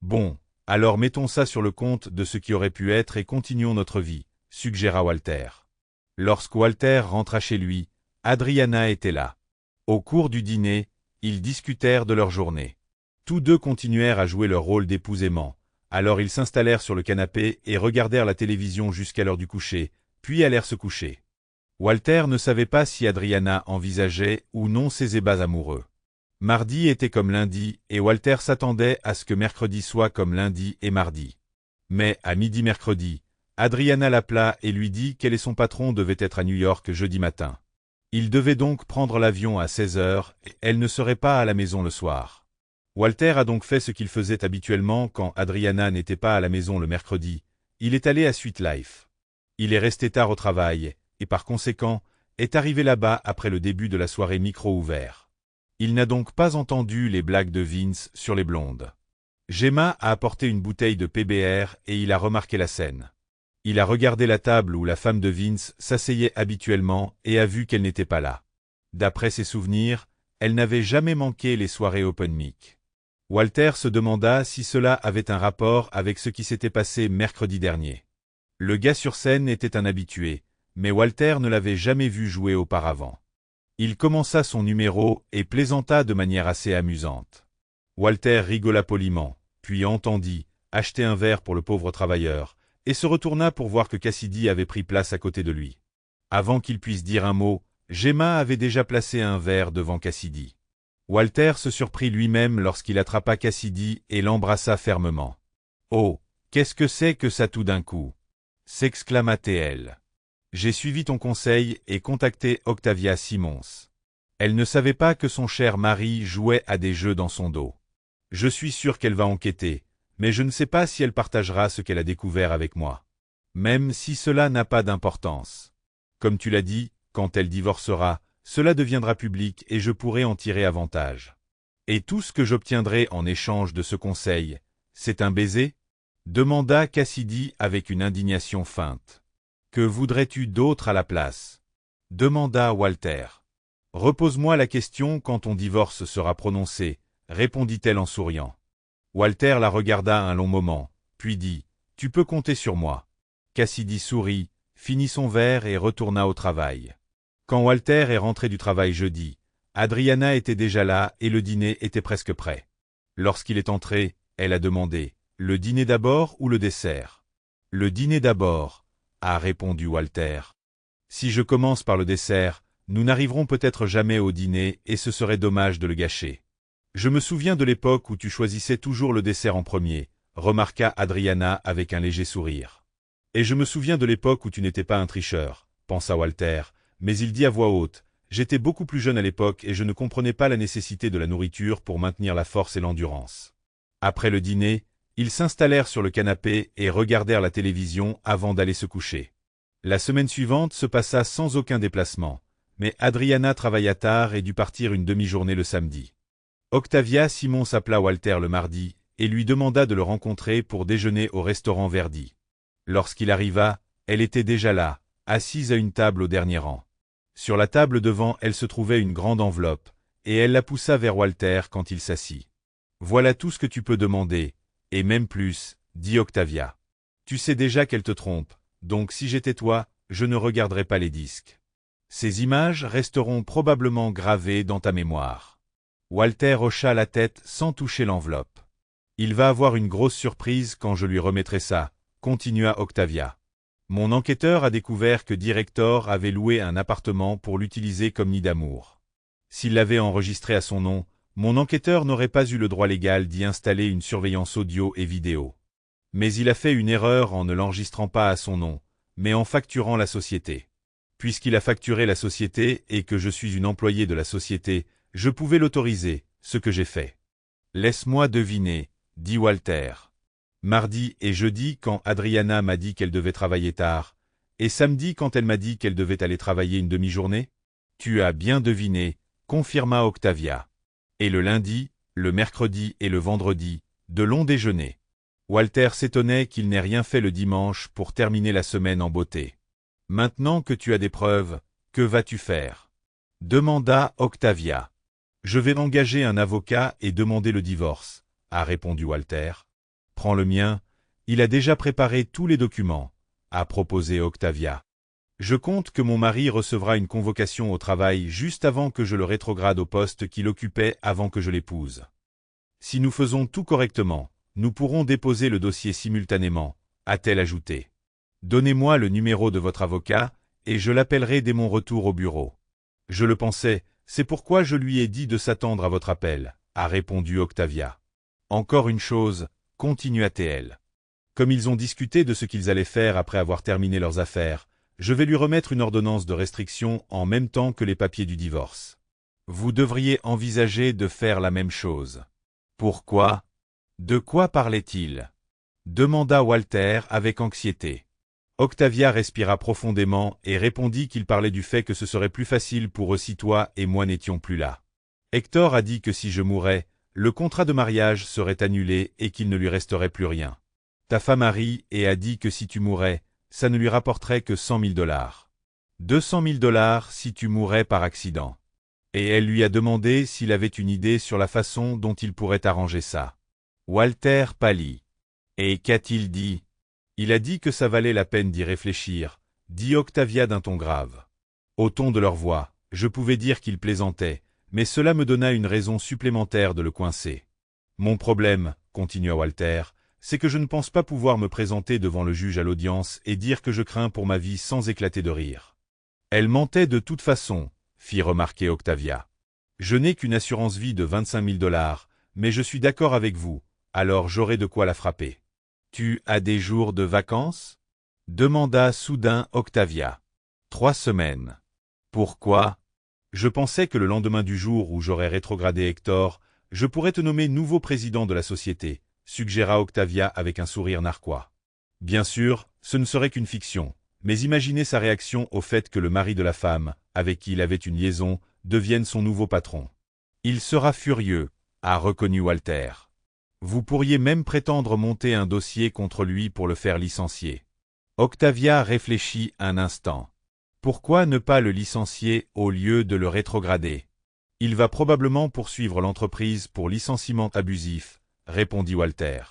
Bon, alors mettons ça sur le compte de ce qui aurait pu être et continuons notre vie, suggéra Walter. Lorsque Walter rentra chez lui, Adriana était là. Au cours du dîner, ils discutèrent de leur journée. Tous deux continuèrent à jouer leur rôle d'époux aimants. Alors ils s'installèrent sur le canapé et regardèrent la télévision jusqu'à l'heure du coucher, puis allèrent se coucher. Walter ne savait pas si Adriana envisageait ou non ses ébats amoureux. Mardi était comme lundi et Walter s'attendait à ce que mercredi soit comme lundi et mardi. Mais à midi mercredi, Adriana l'appela et lui dit qu'elle et son patron devaient être à New York jeudi matin. Ils devaient donc prendre l'avion à 16 heures et elle ne serait pas à la maison le soir. Walter a donc fait ce qu'il faisait habituellement quand Adriana n'était pas à la maison le mercredi. Il est allé à Sweet Life. Il est resté tard au travail et par conséquent est arrivé là-bas après le début de la soirée micro ouvert. Il n'a donc pas entendu les blagues de Vince sur les blondes. Gemma a apporté une bouteille de PBR et il a remarqué la scène. Il a regardé la table où la femme de Vince s'asseyait habituellement et a vu qu'elle n'était pas là. D'après ses souvenirs, elle n'avait jamais manqué les soirées open mic. Walter se demanda si cela avait un rapport avec ce qui s'était passé mercredi dernier. Le gars sur scène était un habitué, mais Walter ne l'avait jamais vu jouer auparavant. Il commença son numéro et plaisanta de manière assez amusante. Walter rigola poliment, puis entendit « acheter un verre pour le pauvre travailleur » et se retourna pour voir que Cassidy avait pris place à côté de lui. Avant qu'il puisse dire un mot, Gemma avait déjà placé un verre devant Cassidy. Walter se surprit lui-même lorsqu'il attrapa Cassidy et l'embrassa fermement. « Oh, qu'est-ce que c'est que ça tout d'un coup » s'exclama-t-elle. « J'ai suivi ton conseil et contacté Octavia Simons. Elle ne savait pas que son cher mari jouait à des jeux dans son dos. Je suis sûr qu'elle va enquêter, mais je ne sais pas si elle partagera ce qu'elle a découvert avec moi. Même si cela n'a pas d'importance. Comme tu l'as dit, quand elle divorcera, cela deviendra public et je pourrai en tirer avantage. Et tout ce que j'obtiendrai en échange de ce conseil, c'est un baiser ? Demanda Cassidy avec une indignation feinte. Que voudrais-tu d'autre à la place ? Demanda Walter. Repose-moi la question quand ton divorce sera prononcé, répondit-elle en souriant. Walter la regarda un long moment, puis dit « Tu peux compter sur moi ». Cassidy sourit, finit son verre et retourna au travail. Quand Walter est rentré du travail jeudi, Adriana était déjà là et le dîner était presque prêt. Lorsqu'il est entré, elle a demandé « Le dîner d'abord ou le dessert ?»« Le dîner d'abord », a répondu Walter. « Si je commence par le dessert, nous n'arriverons peut-être jamais au dîner et ce serait dommage de le gâcher. » Je me souviens de l'époque où tu choisissais toujours le dessert en premier, remarqua Adriana avec un léger sourire. Et je me souviens de l'époque où tu n'étais pas un tricheur, pensa Walter, mais il dit à voix haute, j'étais beaucoup plus jeune à l'époque et je ne comprenais pas la nécessité de la nourriture pour maintenir la force et l'endurance. Après le dîner, ils s'installèrent sur le canapé et regardèrent la télévision avant d'aller se coucher. La semaine suivante se passa sans aucun déplacement, mais Adriana travailla tard et dut partir une demi-journée le samedi. Octavia Simons appela Walter le mardi et lui demanda de le rencontrer pour déjeuner au restaurant Verdi. Lorsqu'il arriva, elle était déjà là, assise à une table au dernier rang. Sur la table devant elle se trouvait une grande enveloppe, et elle la poussa vers Walter quand il s'assit. « Voilà tout ce que tu peux demander, et même plus, » dit Octavia. « Tu sais déjà qu'elle te trompe, donc si j'étais toi, je ne regarderais pas les disques. Ces images resteront probablement gravées dans ta mémoire. » Walter hocha la tête sans toucher l'enveloppe. « Il va avoir une grosse surprise quand je lui remettrai ça, » continua Octavia. « Mon enquêteur a découvert que Director avait loué un appartement pour l'utiliser comme nid d'amour. S'il l'avait enregistré à son nom, mon enquêteur n'aurait pas eu le droit légal d'y installer une surveillance audio et vidéo. Mais il a fait une erreur en ne l'enregistrant pas à son nom, mais en facturant la société. Puisqu'il a facturé la société et que je suis une employée de la société, je pouvais l'autoriser, ce que j'ai fait. Laisse-moi deviner, dit Walter. Mardi et jeudi quand Adriana m'a dit qu'elle devait travailler tard, et samedi quand elle m'a dit qu'elle devait aller travailler une demi-journée? Tu as bien deviné, confirma Octavia. Et le lundi, le mercredi et le vendredi, de longs déjeuners. Walter s'étonnait qu'il n'ait rien fait le dimanche pour terminer la semaine en beauté. Maintenant que tu as des preuves, que vas-tu faire? Demanda Octavia. Je vais engager un avocat et demander le divorce, a répondu Walter. Prends le mien, il a déjà préparé tous les documents, a proposé Octavia. Je compte que mon mari recevra une convocation au travail juste avant que je le rétrograde au poste qu'il occupait avant que je l'épouse. Si nous faisons tout correctement, nous pourrons déposer le dossier simultanément, a-t-elle ajouté. Donnez-moi le numéro de votre avocat, et je l'appellerai dès mon retour au bureau. Je le pensais, c'est pourquoi je lui ai dit de s'attendre à votre appel, a répondu Octavia. Encore une chose, continua-t-elle. Comme ils ont discuté de ce qu'ils allaient faire après avoir terminé leurs affaires, je vais lui remettre une ordonnance de restriction en même temps que les papiers du divorce. Vous devriez envisager de faire la même chose. Pourquoi? De quoi parlait-il? Demanda Walter avec anxiété. Octavia respira profondément et répondit qu'il parlait du fait que ce serait plus facile pour eux si toi et moi n'étions plus là. Hector a dit que si je mourais, le contrat de mariage serait annulé et qu'il ne lui resterait plus rien. Ta femme a ri et a dit que si tu mourais, ça ne lui rapporterait que $100 000. 200 000 si tu mourais par accident. Et elle lui a demandé s'il avait une idée sur la façon dont il pourrait arranger ça. Walter pâlit. Et qu'a-t-il dit? Il a dit que ça valait la peine d'y réfléchir, dit Octavia d'un ton grave. Au ton de leur voix, je pouvais dire qu'il plaisantait, mais cela me donna une raison supplémentaire de le coincer. Mon problème, continua Walter, c'est que je ne pense pas pouvoir me présenter devant le juge à l'audience et dire que je crains pour ma vie sans éclater de rire. Elle mentait de toute façon, fit remarquer Octavia. Je n'ai qu'une assurance vie de $25 000, mais je suis d'accord avec vous, alors j'aurai de quoi la frapper. Tu as des jours de vacances? Demanda soudain Octavia. 3 semaines. Pourquoi? Je pensais que le lendemain du jour où j'aurais rétrogradé Hector, je pourrais te nommer nouveau président de la société, suggéra Octavia avec un sourire narquois. Bien sûr, ce ne serait qu'une fiction, mais imaginez sa réaction au fait que le mari de la femme, avec qui il avait une liaison, devienne son nouveau patron. Il sera furieux, a reconnu Walter. Vous pourriez même prétendre monter un dossier contre lui pour le faire licencier. Octavia réfléchit un instant. Pourquoi ne pas le licencier au lieu de le rétrograder? Il va probablement poursuivre l'entreprise pour licenciement abusif, répondit Walter.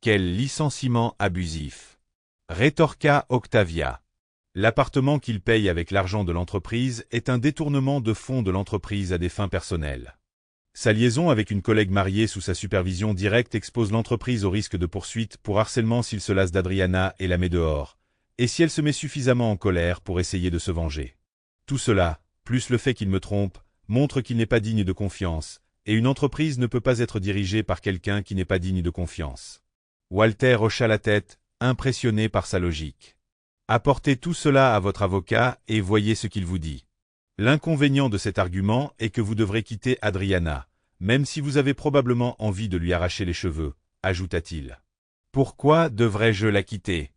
Quel licenciement abusif? Rétorqua Octavia. L'appartement qu'il paye avec l'argent de l'entreprise est un détournement de fonds de l'entreprise à des fins personnelles. Sa liaison avec une collègue mariée sous sa supervision directe expose l'entreprise au risque de poursuite pour harcèlement s'il se lasse d'Adriana et la met dehors, et si elle se met suffisamment en colère pour essayer de se venger. Tout cela, plus le fait qu'il me trompe, montre qu'il n'est pas digne de confiance, et une entreprise ne peut pas être dirigée par quelqu'un qui n'est pas digne de confiance. Walter hocha la tête, impressionné par sa logique. Apportez tout cela à votre avocat et voyez ce qu'il vous dit. L'inconvénient de cet argument est que vous devrez quitter Adriana, même si vous avez probablement envie de lui arracher les cheveux, ajouta-t-il. Pourquoi devrais-je la quitter?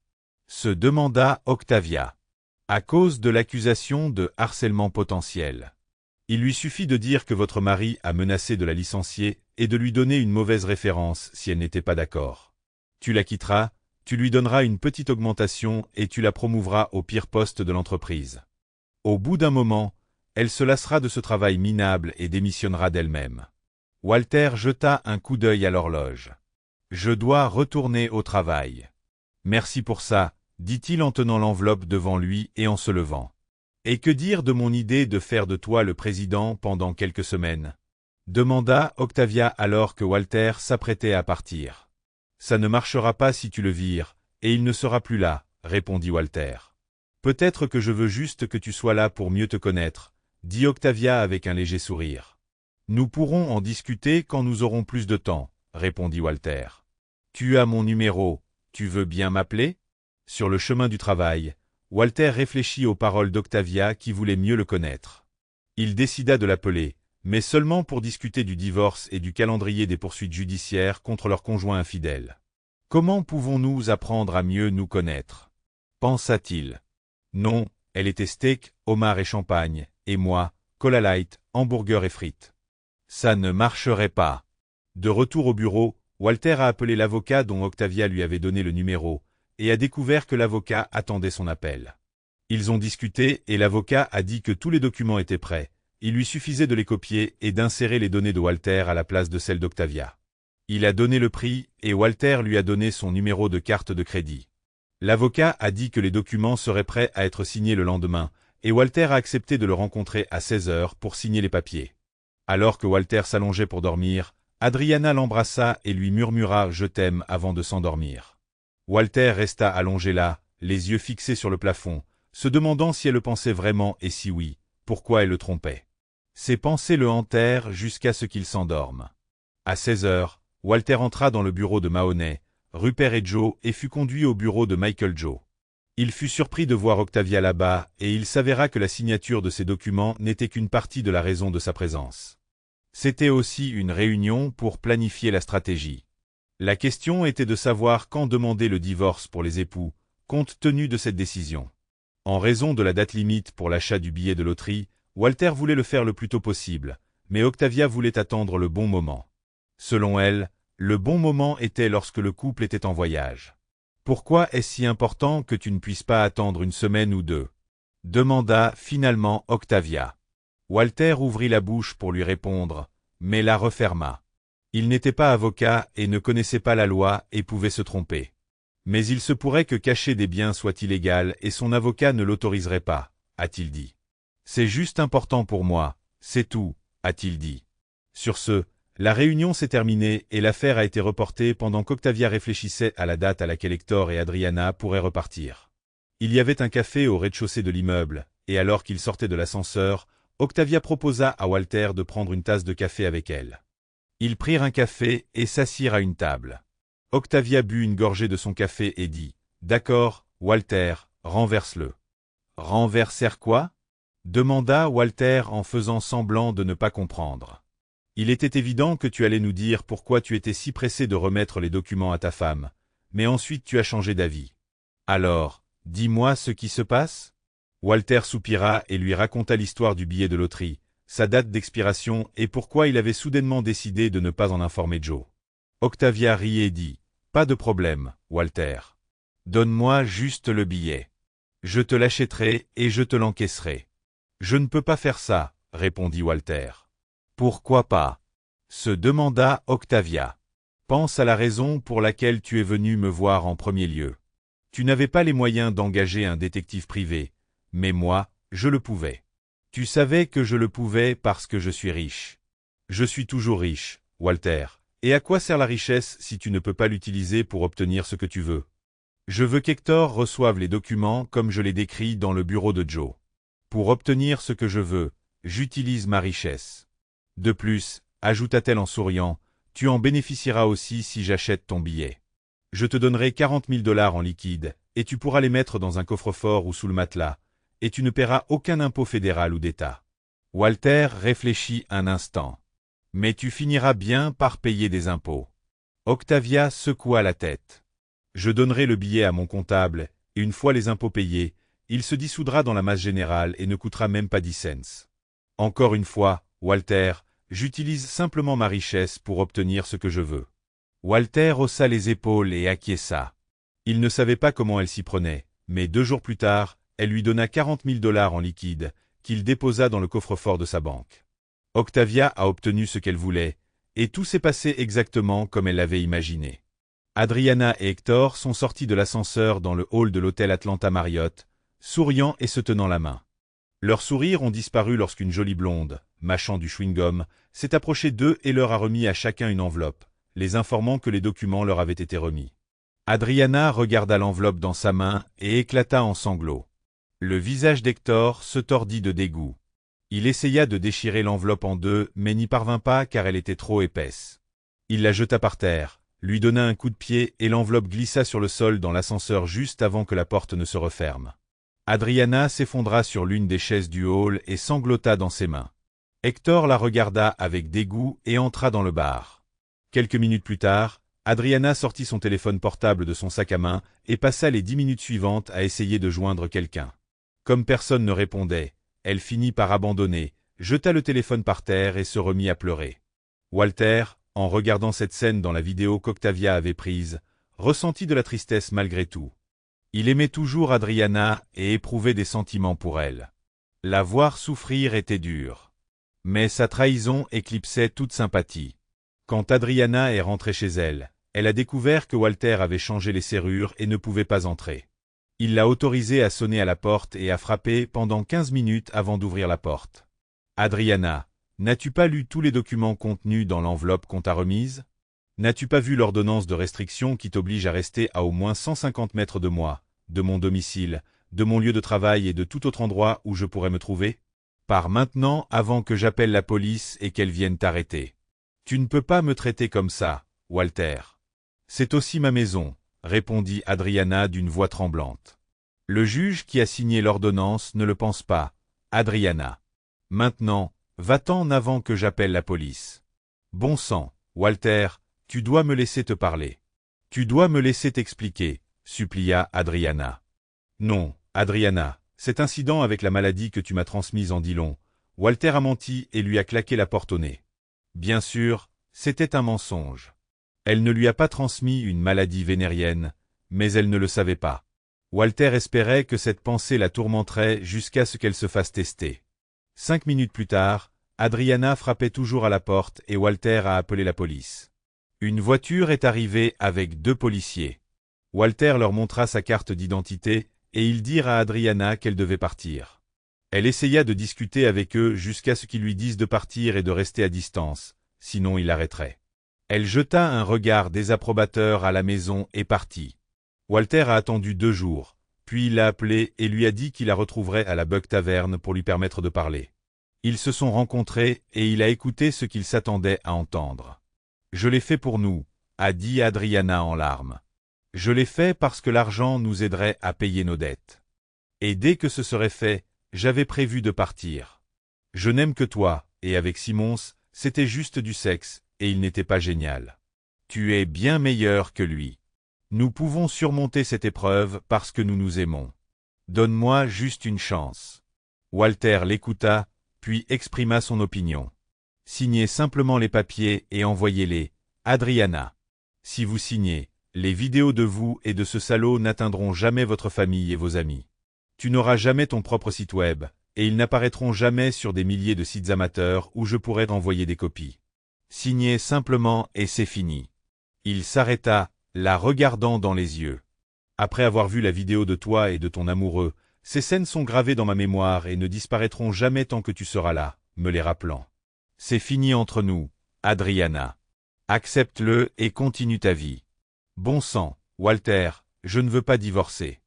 Se demanda Octavia. À cause de l'accusation de harcèlement potentiel. Il lui suffit de dire que votre mari a menacé de la licencier et de lui donner une mauvaise référence si elle n'était pas d'accord. Tu la quitteras, tu lui donneras une petite augmentation et tu la promouvras au pire poste de l'entreprise. Au bout d'un moment, elle se lassera de ce travail minable et démissionnera d'elle-même. Walter jeta un coup d'œil à l'horloge. Je dois retourner au travail. Merci pour ça, dit-il en tenant l'enveloppe devant lui et en se levant. Et que dire de mon idée de faire de toi le président pendant quelques semaines? Demanda Octavia alors que Walter s'apprêtait à partir. Ça ne marchera pas si tu le vires, et il ne sera plus là, répondit Walter. Peut-être que je veux juste que tu sois là pour mieux te connaître, dit Octavia avec un léger sourire. Nous pourrons en discuter quand nous aurons plus de temps, répondit Walter. Tu as mon numéro, tu veux bien m'appeler? Sur le chemin du travail, Walter réfléchit aux paroles d'Octavia qui voulait mieux le connaître. Il décida de l'appeler, mais seulement pour discuter du divorce et du calendrier des poursuites judiciaires contre leur conjoint infidèle. Comment pouvons-nous apprendre à mieux nous connaître? Pensa-t-il. Non, elle était steak, homard et champagne, et moi, cola light, hamburger et frites. Ça ne marcherait pas. De retour au bureau, Walter a appelé l'avocat dont Octavia lui avait donné le numéro, et a découvert que l'avocat attendait son appel. Ils ont discuté et l'avocat a dit que tous les documents étaient prêts. Il lui suffisait de les copier et d'insérer les données de Walter à la place de celles d'Octavia. Il a donné le prix et Walter lui a donné son numéro de carte de crédit. L'avocat a dit que les documents seraient prêts à être signés le lendemain, et Walter a accepté de le rencontrer à 16 heures pour signer les papiers. Alors que Walter s'allongeait pour dormir, Adriana l'embrassa et lui murmura « Je t'aime » avant de s'endormir. Walter resta allongé là, les yeux fixés sur le plafond, se demandant si elle le pensait vraiment et si oui, pourquoi elle le trompait. Ses pensées le hantèrent jusqu'à ce qu'il s'endorme. À 16 heures, Walter entra dans le bureau de Mahoney, Rupert et Joe et fut conduit au bureau de Michael Joe. Il fut surpris de voir Octavia là-bas et il s'avéra que la signature de ces documents n'était qu'une partie de la raison de sa présence. C'était aussi une réunion pour planifier la stratégie. La question était de savoir quand demander le divorce pour les époux, compte tenu de cette décision. En raison de la date limite pour l'achat du billet de loterie, Walter voulait le faire le plus tôt possible, mais Octavia voulait attendre le bon moment. Selon elle, le bon moment était lorsque le couple était en voyage. Pourquoi est-ce si important que tu ne puisses pas attendre une semaine ou deux? Demanda finalement Octavia. Walter ouvrit la bouche pour lui répondre, mais la referma. Il n'était pas avocat et ne connaissait pas la loi et pouvait se tromper. Mais il se pourrait que cacher des biens soit illégal et son avocat ne l'autoriserait pas, a-t-il dit. C'est juste important pour moi, c'est tout, a-t-il dit. Sur ce, la réunion s'est terminée et l'affaire a été reportée pendant qu'Octavia réfléchissait à la date à laquelle Hector et Adriana pourraient repartir. Il y avait un café au rez-de-chaussée de l'immeuble, et alors qu'ils sortaient de l'ascenseur, Octavia proposa à Walter de prendre une tasse de café avec elle. Ils prirent un café et s'assirent à une table. Octavia but une gorgée de son café et dit « D'accord, Walter, renverse-le. » « Renverser quoi ?» demanda Walter en faisant semblant de ne pas comprendre. « Il était évident que tu allais nous dire pourquoi tu étais si pressé de remettre les documents à ta femme, mais ensuite tu as changé d'avis. Alors, dis-moi ce qui se passe ?» Walter soupira et lui raconta l'histoire du billet de loterie, sa date d'expiration et pourquoi il avait soudainement décidé de ne pas en informer Joe. Octavia rit et dit « Pas de problème, Walter. Donne-moi juste le billet. Je te l'achèterai et je te l'encaisserai. »« Je ne peux pas faire ça, » répondit Walter. « Pourquoi pas ?» se demanda Octavia. « Pense à la raison pour laquelle tu es venu me voir en premier lieu. Tu n'avais pas les moyens d'engager un détective privé, mais moi, je le pouvais. Tu savais que je le pouvais parce que je suis riche. Je suis toujours riche, Walter. Et à quoi sert la richesse si tu ne peux pas l'utiliser pour obtenir ce que tu veux? Je veux qu'Hector reçoive les documents comme je les décris dans le bureau de Joe. Pour obtenir ce que je veux, j'utilise ma richesse. De plus, ajouta-t-elle en souriant, tu en bénéficieras aussi si j'achète ton billet. Je te donnerai 40 000 $ en liquide, et tu pourras les mettre dans un coffre-fort ou sous le matelas, et tu ne paieras aucun impôt fédéral ou d'État. Walter réfléchit un instant. Mais tu finiras bien par payer des impôts. Octavia secoua la tête. Je donnerai le billet à mon comptable, et une fois les impôts payés, il se dissoudra dans la masse générale et ne coûtera même pas 10 cents. Encore une fois, Walter, j'utilise simplement ma richesse pour obtenir ce que je veux. Walter haussa les épaules et acquiesça. Il ne savait pas comment elle s'y prenait, mais 2 jours plus tard, elle lui donna 40 000 $ en liquide, qu'il déposa dans le coffre-fort de sa banque. Octavia a obtenu ce qu'elle voulait, et tout s'est passé exactement comme elle l'avait imaginé. Adriana et Hector sont sortis de l'ascenseur dans le hall de l'hôtel Atlanta Marriott, souriant et se tenant la main. Leurs sourires ont disparu lorsqu'une jolie blonde, mâchant du chewing-gum, s'est approchée d'eux et leur a remis à chacun une enveloppe, les informant que les documents leur avaient été remis. Adriana regarda l'enveloppe dans sa main et éclata en sanglots. Le visage d'Hector se tordit de dégoût. Il essaya de déchirer l'enveloppe en deux, mais n'y parvint pas car elle était trop épaisse. Il la jeta par terre, lui donna un coup de pied et l'enveloppe glissa sur le sol dans l'ascenseur juste avant que la porte ne se referme. Adriana s'effondra sur l'une des chaises du hall et sanglota dans ses mains. Hector la regarda avec dégoût et entra dans le bar. Quelques minutes plus tard, Adriana sortit son téléphone portable de son sac à main et passa les 10 minutes suivantes à essayer de joindre quelqu'un. Comme personne ne répondait, elle finit par abandonner, jeta le téléphone par terre et se remit à pleurer. Walter, en regardant cette scène dans la vidéo qu'Octavia avait prise, ressentit de la tristesse malgré tout. Il aimait toujours Adriana et éprouvait des sentiments pour elle. La voir souffrir était dur. Mais sa trahison éclipsait toute sympathie. Quand Adriana est rentrée chez elle, elle a découvert que Walter avait changé les serrures et ne pouvait pas entrer. Il l'a autorisée à sonner à la porte et à frapper pendant 15 minutes avant d'ouvrir la porte. « Adriana, n'as-tu pas lu tous les documents contenus dans l'enveloppe qu'on t'a remise? N'as-tu pas vu l'ordonnance de restriction qui t'oblige à rester à au moins 150 mètres de moi, de mon domicile, de mon lieu de travail et de tout autre endroit où je pourrais me trouver? Pars maintenant avant que j'appelle la police et qu'elle vienne t'arrêter. Tu ne peux pas me traiter comme ça, Walter. » « C'est aussi ma maison, » répondit Adriana d'une voix tremblante. « Le juge qui a signé l'ordonnance ne le pense pas, Adriana. Maintenant, va-t'en avant que j'appelle la police. »« Bon sang, Walter, tu dois me laisser te parler. Tu dois me laisser t'expliquer, » supplia Adriana. « Non, Adriana, cet incident avec la maladie que tu m'as transmise en dit long. » Walter a menti et lui a claqué la porte au nez. Bien sûr, c'était un mensonge. Elle ne lui a pas transmis une maladie vénérienne, mais elle ne le savait pas. Walter espérait que cette pensée la tourmenterait jusqu'à ce qu'elle se fasse tester. 5 minutes plus tard, Adriana frappait toujours à la porte et Walter a appelé la police. Une voiture est arrivée avec 2 policiers. Walter leur montra sa carte d'identité et ils dirent à Adriana qu'elle devait partir. Elle essaya de discuter avec eux jusqu'à ce qu'ils lui disent de partir et de rester à distance, sinon il l'arrêterait. Elle jeta un regard désapprobateur à la maison et partit. Walter a attendu 2 jours, puis il l'a appelé et lui a dit qu'il la retrouverait à la Bug Taverne pour lui permettre de parler. Ils se sont rencontrés et il a écouté ce qu'il s'attendait à entendre. « Je l'ai fait pour nous, » a dit Adriana en larmes. « Je l'ai fait parce que l'argent nous aiderait à payer nos dettes. Et dès que ce serait fait, j'avais prévu de partir. Je n'aime que toi, et avec Simons, c'était juste du sexe, et il n'était pas génial. Tu es bien meilleur que lui. Nous pouvons surmonter cette épreuve parce que nous nous aimons. Donne-moi juste une chance. » Walter l'écouta, puis exprima son opinion. « Signez simplement les papiers et envoyez-les, Adriana. Si vous signez, les vidéos de vous et de ce salaud n'atteindront jamais votre famille et vos amis. Tu n'auras jamais ton propre site web, et ils n'apparaîtront jamais sur des milliers de sites amateurs où je pourrais t'envoyer des copies. Signez simplement et c'est fini. » Il s'arrêta, la regardant dans les yeux. « Après avoir vu la vidéo de toi et de ton amoureux, ces scènes sont gravées dans ma mémoire et ne disparaîtront jamais tant que tu seras là, me les rappelant. C'est fini entre nous, Adriana. Accepte-le et continue ta vie. Bon sang, Walter, je ne veux pas divorcer.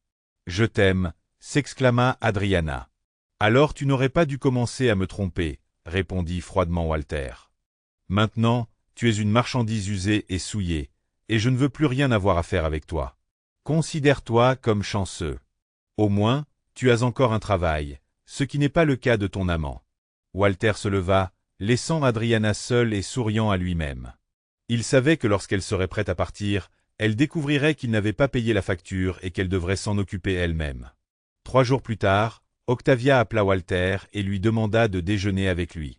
Je t'aime, » s'exclama Adriana. « Alors tu n'aurais pas dû commencer à me tromper, » répondit froidement Walter. « Maintenant, tu es une marchandise usée et souillée, et je ne veux plus rien avoir à faire avec toi. Considère-toi comme chanceux. Au moins, tu as encore un travail, ce qui n'est pas le cas de ton amant. » Walter se leva, laissant Adriana seule et souriant à lui-même. Il savait que lorsqu'elle serait prête à partir, elle découvrirait qu'il n'avait pas payé la facture et qu'elle devrait s'en occuper elle-même. 3 jours plus tard, Octavia appela Walter et lui demanda de déjeuner avec lui.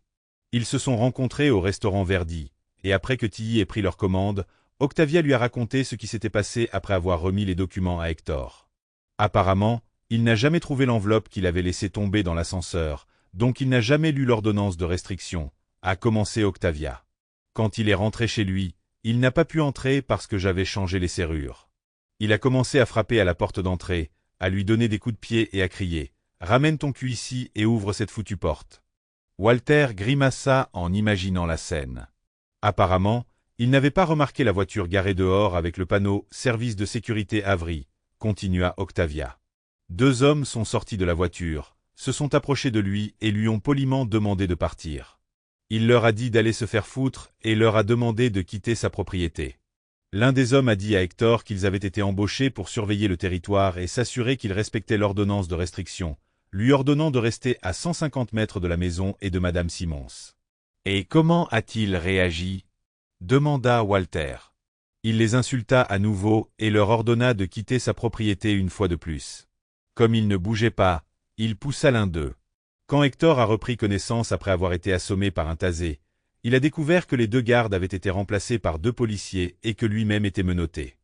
Ils se sont rencontrés au restaurant Verdi, et après que Tilly ait pris leur commande, Octavia lui a raconté ce qui s'était passé après avoir remis les documents à Hector. Apparemment, il n'a jamais trouvé l'enveloppe qu'il avait laissée tomber dans l'ascenseur, donc il n'a jamais lu l'ordonnance de restriction, a commencé Octavia. Quand il est rentré chez lui, il n'a pas pu entrer parce que j'avais changé les serrures. Il a commencé à frapper à la porte d'entrée, à lui donner des coups de pied et à crier « Ramène ton cul ici et ouvre cette foutue porte !» Walter grimaça en imaginant la scène. Apparemment, il n'avait pas remarqué la voiture garée dehors avec le panneau « Service de sécurité Avery », continua Octavia. 2 hommes sont sortis de la voiture, se sont approchés de lui et lui ont poliment demandé de partir. Il leur a dit d'aller se faire foutre et leur a demandé de quitter sa propriété. L'un des hommes a dit à Hector qu'ils avaient été embauchés pour surveiller le territoire et s'assurer qu'ils respectaient l'ordonnance de restriction, lui ordonnant de rester à 150 mètres de la maison et de Madame Simons. « Et comment a-t-il réagi ?» demanda Walter. Il les insulta à nouveau et leur ordonna de quitter sa propriété une fois de plus. Comme ils ne bougeaient pas, il poussa l'un d'eux. Quand Hector a repris connaissance après avoir été assommé par un tasé, il a découvert que les 2 gardes avaient été remplacés par 2 policiers et que lui-même était menotté.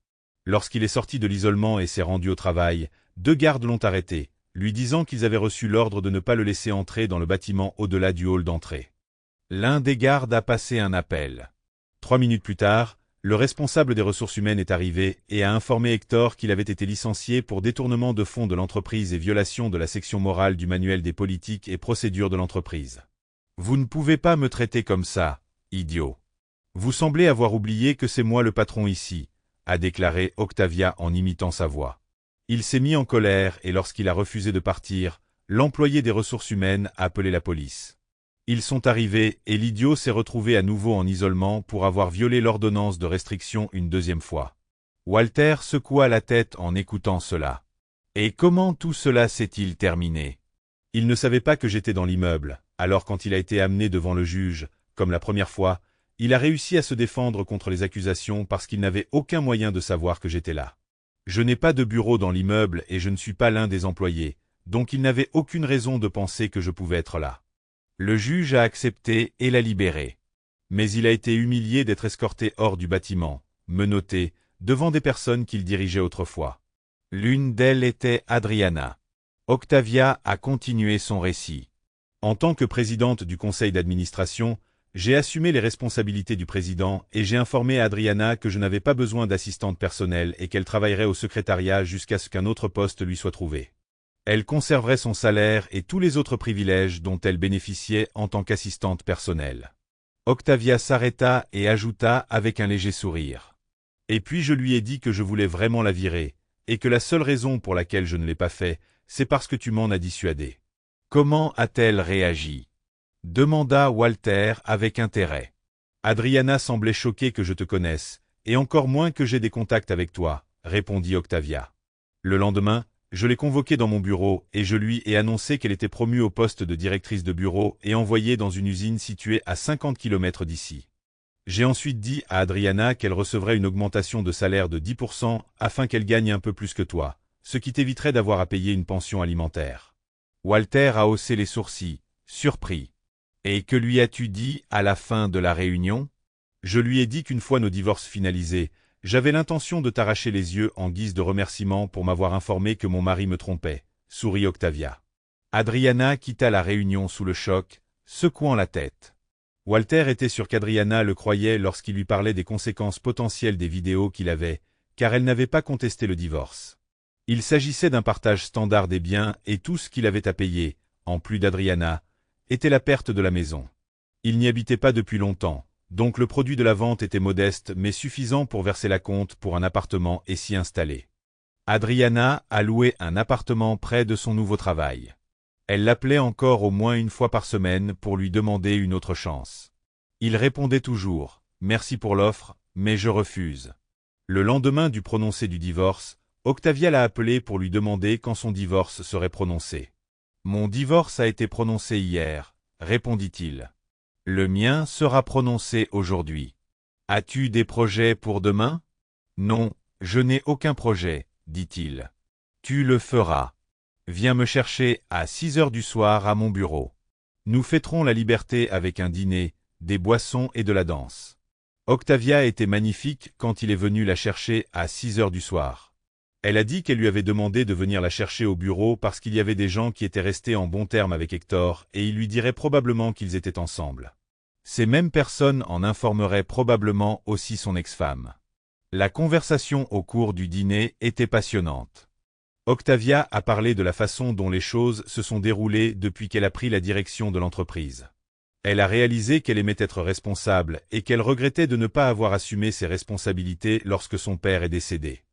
Lorsqu'il est sorti de l'isolement et s'est rendu au travail, 2 gardes l'ont arrêté, lui disant qu'ils avaient reçu l'ordre de ne pas le laisser entrer dans le bâtiment au-delà du hall d'entrée. L'un des gardes a passé un appel. 3 minutes plus tard, le responsable des ressources humaines est arrivé et a informé Hector qu'il avait été licencié pour détournement de fonds de l'entreprise et violation de la section morale du manuel des politiques et procédures de l'entreprise. « Vous ne pouvez pas me traiter comme ça, idiot. Vous semblez avoir oublié que c'est moi le patron ici, » a déclaré Octavia en imitant sa voix. Il s'est mis en colère et lorsqu'il a refusé de partir, l'employé des ressources humaines a appelé la police. Ils sont arrivés et l'idiot s'est retrouvé à nouveau en isolement pour avoir violé l'ordonnance de restriction une 2e fois. Walter secoua la tête en écoutant cela. Et comment tout cela s'est-il terminé? Il ne savait pas que j'étais dans l'immeuble, alors quand il a été amené devant le juge, comme la première fois, il a réussi à se défendre contre les accusations parce qu'il n'avait aucun moyen de savoir que j'étais là. Je n'ai pas de bureau dans l'immeuble et je ne suis pas l'un des employés, donc il n'avait aucune raison de penser que je pouvais être là. Le juge a accepté et l'a libéré. Mais il a été humilié d'être escorté hors du bâtiment, menotté, devant des personnes qu'il dirigeait autrefois. L'une d'elles était Adriana. Octavia a continué son récit. En tant que présidente du conseil d'administration, j'ai assumé les responsabilités du président et j'ai informé Adriana que je n'avais pas besoin d'assistante personnelle et qu'elle travaillerait au secrétariat jusqu'à ce qu'un autre poste lui soit trouvé. Elle conserverait son salaire et tous les autres privilèges dont elle bénéficiait en tant qu'assistante personnelle. Octavia s'arrêta et ajouta avec un léger sourire. Et puis je lui ai dit que je voulais vraiment la virer, et que la seule raison pour laquelle je ne l'ai pas fait, c'est parce que tu m'en as dissuadé. Comment a-t-elle réagi? Demanda Walter avec intérêt. Adriana semblait choquée que je te connaisse, et encore moins que j'ai des contacts avec toi, répondit Octavia. Le lendemain, je l'ai convoquée dans mon bureau et je lui ai annoncé qu'elle était promue au poste de directrice de bureau et envoyée dans une usine située à 50 km d'ici. J'ai ensuite dit à Adriana qu'elle recevrait une augmentation de salaire de 10% afin qu'elle gagne un peu plus que toi, ce qui t'éviterait d'avoir à payer une pension alimentaire. Walter a haussé les sourcils, surpris. Et que lui as-tu dit à la fin de la réunion? Je lui ai dit qu'une fois nos divorces finalisés, j'avais l'intention de t'arracher les yeux en guise de remerciement pour m'avoir informé que mon mari me trompait, sourit Octavia. Adriana quitta la réunion sous le choc, secouant la tête. Walter était sûr qu'Adriana le croyait lorsqu'il lui parlait des conséquences potentielles des vidéos qu'il avait, car elle n'avait pas contesté le divorce. Il s'agissait d'un partage standard des biens et tout ce qu'il avait à payer, en plus d'Adriana, était la perte de la maison. Il n'y habitait pas depuis longtemps. Donc le produit de la vente était modeste mais suffisant pour verser la compte pour un appartement et s'y installer. Adriana a loué un appartement près de son nouveau travail. Elle l'appelait encore au moins une fois par semaine pour lui demander une autre chance. Il répondait toujours « Merci pour l'offre, mais je refuse ». Le lendemain du prononcé du divorce, Octavia l'a appelé pour lui demander quand son divorce serait prononcé. « Mon divorce a été prononcé hier », répondit-il. Le mien sera prononcé aujourd'hui. As-tu des projets pour demain? Non, je n'ai aucun projet, dit-il. Tu le feras. Viens me chercher à 6 heures du soir à mon bureau. Nous fêterons la liberté avec un dîner, des boissons et de la danse. Octavia était magnifique quand il est venu la chercher à 6 heures du soir. Elle a dit qu'elle lui avait demandé de venir la chercher au bureau parce qu'il y avait des gens qui étaient restés en bons termes avec Hector et il lui dirait probablement qu'ils étaient ensemble. Ces mêmes personnes en informaient probablement aussi son ex-femme. La conversation au cours du dîner était passionnante. Octavia a parlé de la façon dont les choses se sont déroulées depuis qu'elle a pris la direction de l'entreprise. Elle a réalisé qu'elle aimait être responsable et qu'elle regrettait de ne pas avoir assumé ses responsabilités lorsque son père est décédé.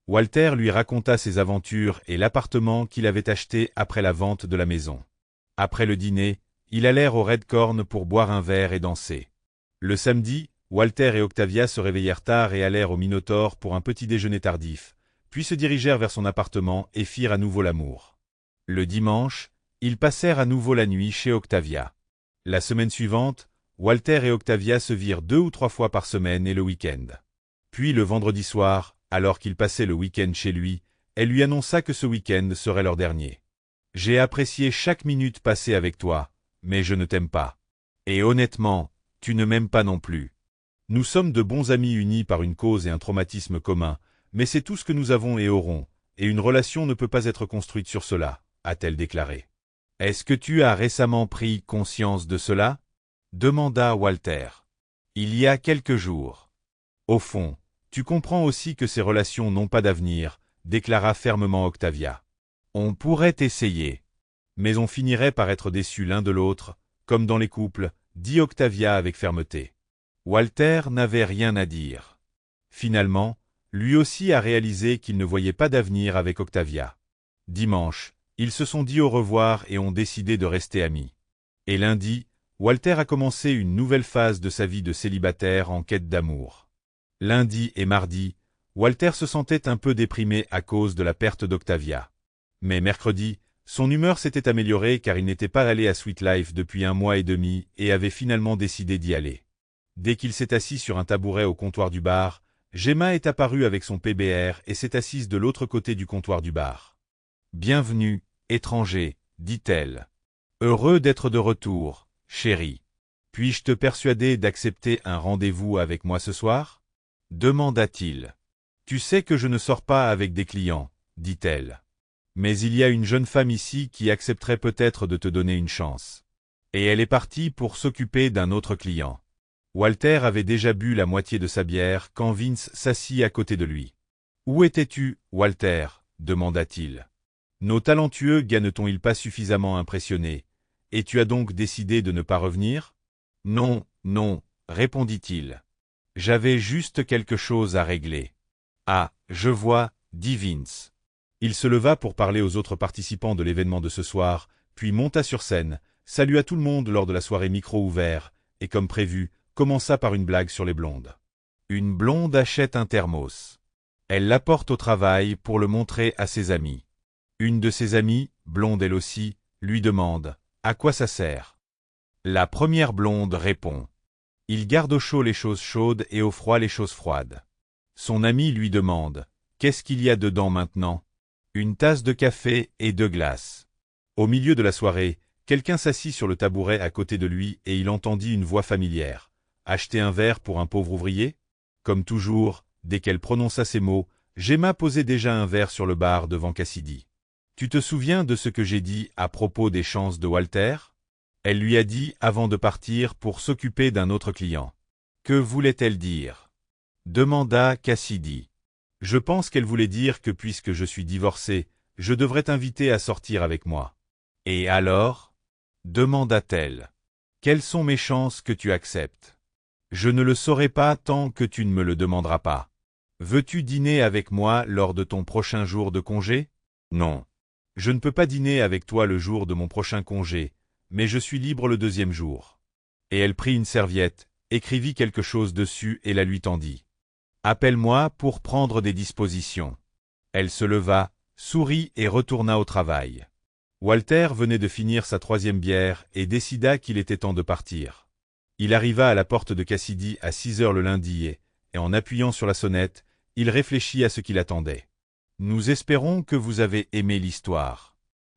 Walter lui raconta ses aventures et l'appartement qu'il avait acheté après la vente de la maison. Après le dîner, ils allèrent au Red Corn pour boire un verre et danser. Le samedi, Walter et Octavia se réveillèrent tard et allèrent au Minotaur pour un petit déjeuner tardif, puis se dirigèrent vers son appartement et firent à nouveau l'amour. Le dimanche, ils passèrent à nouveau la nuit chez Octavia. La semaine suivante, Walter et Octavia se virent 2 ou 3 fois par semaine et le week-end. Puis le vendredi soir, alors qu'ils passaient le week-end chez lui, elle lui annonça que ce week-end serait leur dernier. « J'ai apprécié chaque minute passée avec toi, mais je ne t'aime pas. Et honnêtement, tu ne m'aimes pas non plus. Nous sommes de bons amis unis par une cause et un traumatisme commun, mais c'est tout ce que nous avons et aurons, et une relation ne peut pas être construite sur cela, a-t-elle déclaré. Est-ce que tu as récemment pris conscience de cela? Demanda Walter. Il y a quelques jours. Au fond, tu comprends aussi que ces relations n'ont pas d'avenir, déclara fermement Octavia. On pourrait essayer. Mais on finirait par être déçus l'un de l'autre, comme dans les couples, dit Octavia avec fermeté. Walter n'avait rien à dire. Finalement, lui aussi a réalisé qu'il ne voyait pas d'avenir avec Octavia. Dimanche, ils se sont dit au revoir et ont décidé de rester amis. Et lundi, Walter a commencé une nouvelle phase de sa vie de célibataire en quête d'amour. Lundi et mardi, Walter se sentait un peu déprimé à cause de la perte d'Octavia. Mais mercredi, son humeur s'était améliorée car il n'était pas allé à Sweet Life depuis 1 mois et demi et avait finalement décidé d'y aller. Dès qu'il s'est assis sur un tabouret au comptoir du bar, Gemma est apparue avec son PBR et s'est assise de l'autre côté du comptoir du bar. « Bienvenue, étranger, dit-elle. Heureux d'être de retour, chérie. Puis-je te persuader d'accepter un rendez-vous avec moi ce soir? Demanda-t-il. Tu sais que je ne sors pas avec des clients, dit-elle. Mais il y a une jeune femme ici qui accepterait peut-être de te donner une chance. Et elle est partie pour s'occuper d'un autre client. Walter avait déjà bu la moitié de sa bière quand Vince s'assit à côté de lui. « Où étais-tu, Walter » demanda-t-il. « Nos talentueux gars ne t'ont-ils pas suffisamment impressionné, et tu as donc décidé de ne pas revenir? »« Non, non, répondit-il. J'avais juste quelque chose à régler. »« Ah, je vois, dit Vince. » Il se leva pour parler aux autres participants de l'événement de ce soir, puis monta sur scène, salua tout le monde lors de la soirée micro ouvert, et comme prévu, commença par une blague sur les blondes. Une blonde achète un thermos. Elle l'apporte au travail pour le montrer à ses amis. Une de ses amies, blonde elle aussi, lui demande « À quoi ça sert ?» La première blonde répond « Il garde au chaud les choses chaudes et au froid les choses froides. » Son amie lui demande « Qu'est-ce qu'il y a dedans maintenant ?» Une tasse de café et 2 glaces. Au milieu de la soirée, quelqu'un s'assit sur le tabouret à côté de lui et il entendit une voix familière. « Acheter un verre pour un pauvre ouvrier ?» Comme toujours, dès qu'elle prononça ces mots, Gemma posait déjà un verre sur le bar devant Cassidy. « Tu te souviens de ce que j'ai dit à propos des chances de Walter ?» Elle lui a dit avant de partir pour s'occuper d'un autre client. « Que voulait-elle dire ?» demanda Cassidy. « Je pense qu'elle voulait dire que puisque je suis divorcé, je devrais t'inviter à sortir avec moi. »« Et alors ?» demanda-t-elle. « Quelles sont mes chances que tu acceptes ? Je ne le saurai pas tant que tu ne me le demanderas pas. Veux-tu dîner avec moi lors de ton prochain jour de congé ? Non. Je ne peux pas dîner avec toi le jour de mon prochain congé, mais je suis libre le 2e jour. » Et elle prit une serviette, écrivit quelque chose dessus et la lui tendit. « Appelle-moi pour prendre des dispositions. » Elle se leva, sourit et retourna au travail. Walter venait de finir sa 3e bière et décida qu'il était temps de partir. Il arriva à la porte de Cassidy à 6 heures le lundi et en appuyant sur la sonnette, il réfléchit à ce qui l'attendait. « Nous espérons que vous avez aimé l'histoire.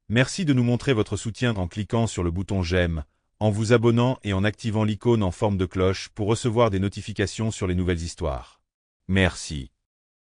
Merci de nous montrer votre soutien en cliquant sur le bouton j'aime, en vous abonnant et en activant l'icône en forme de cloche pour recevoir des notifications sur les nouvelles histoires. Merci.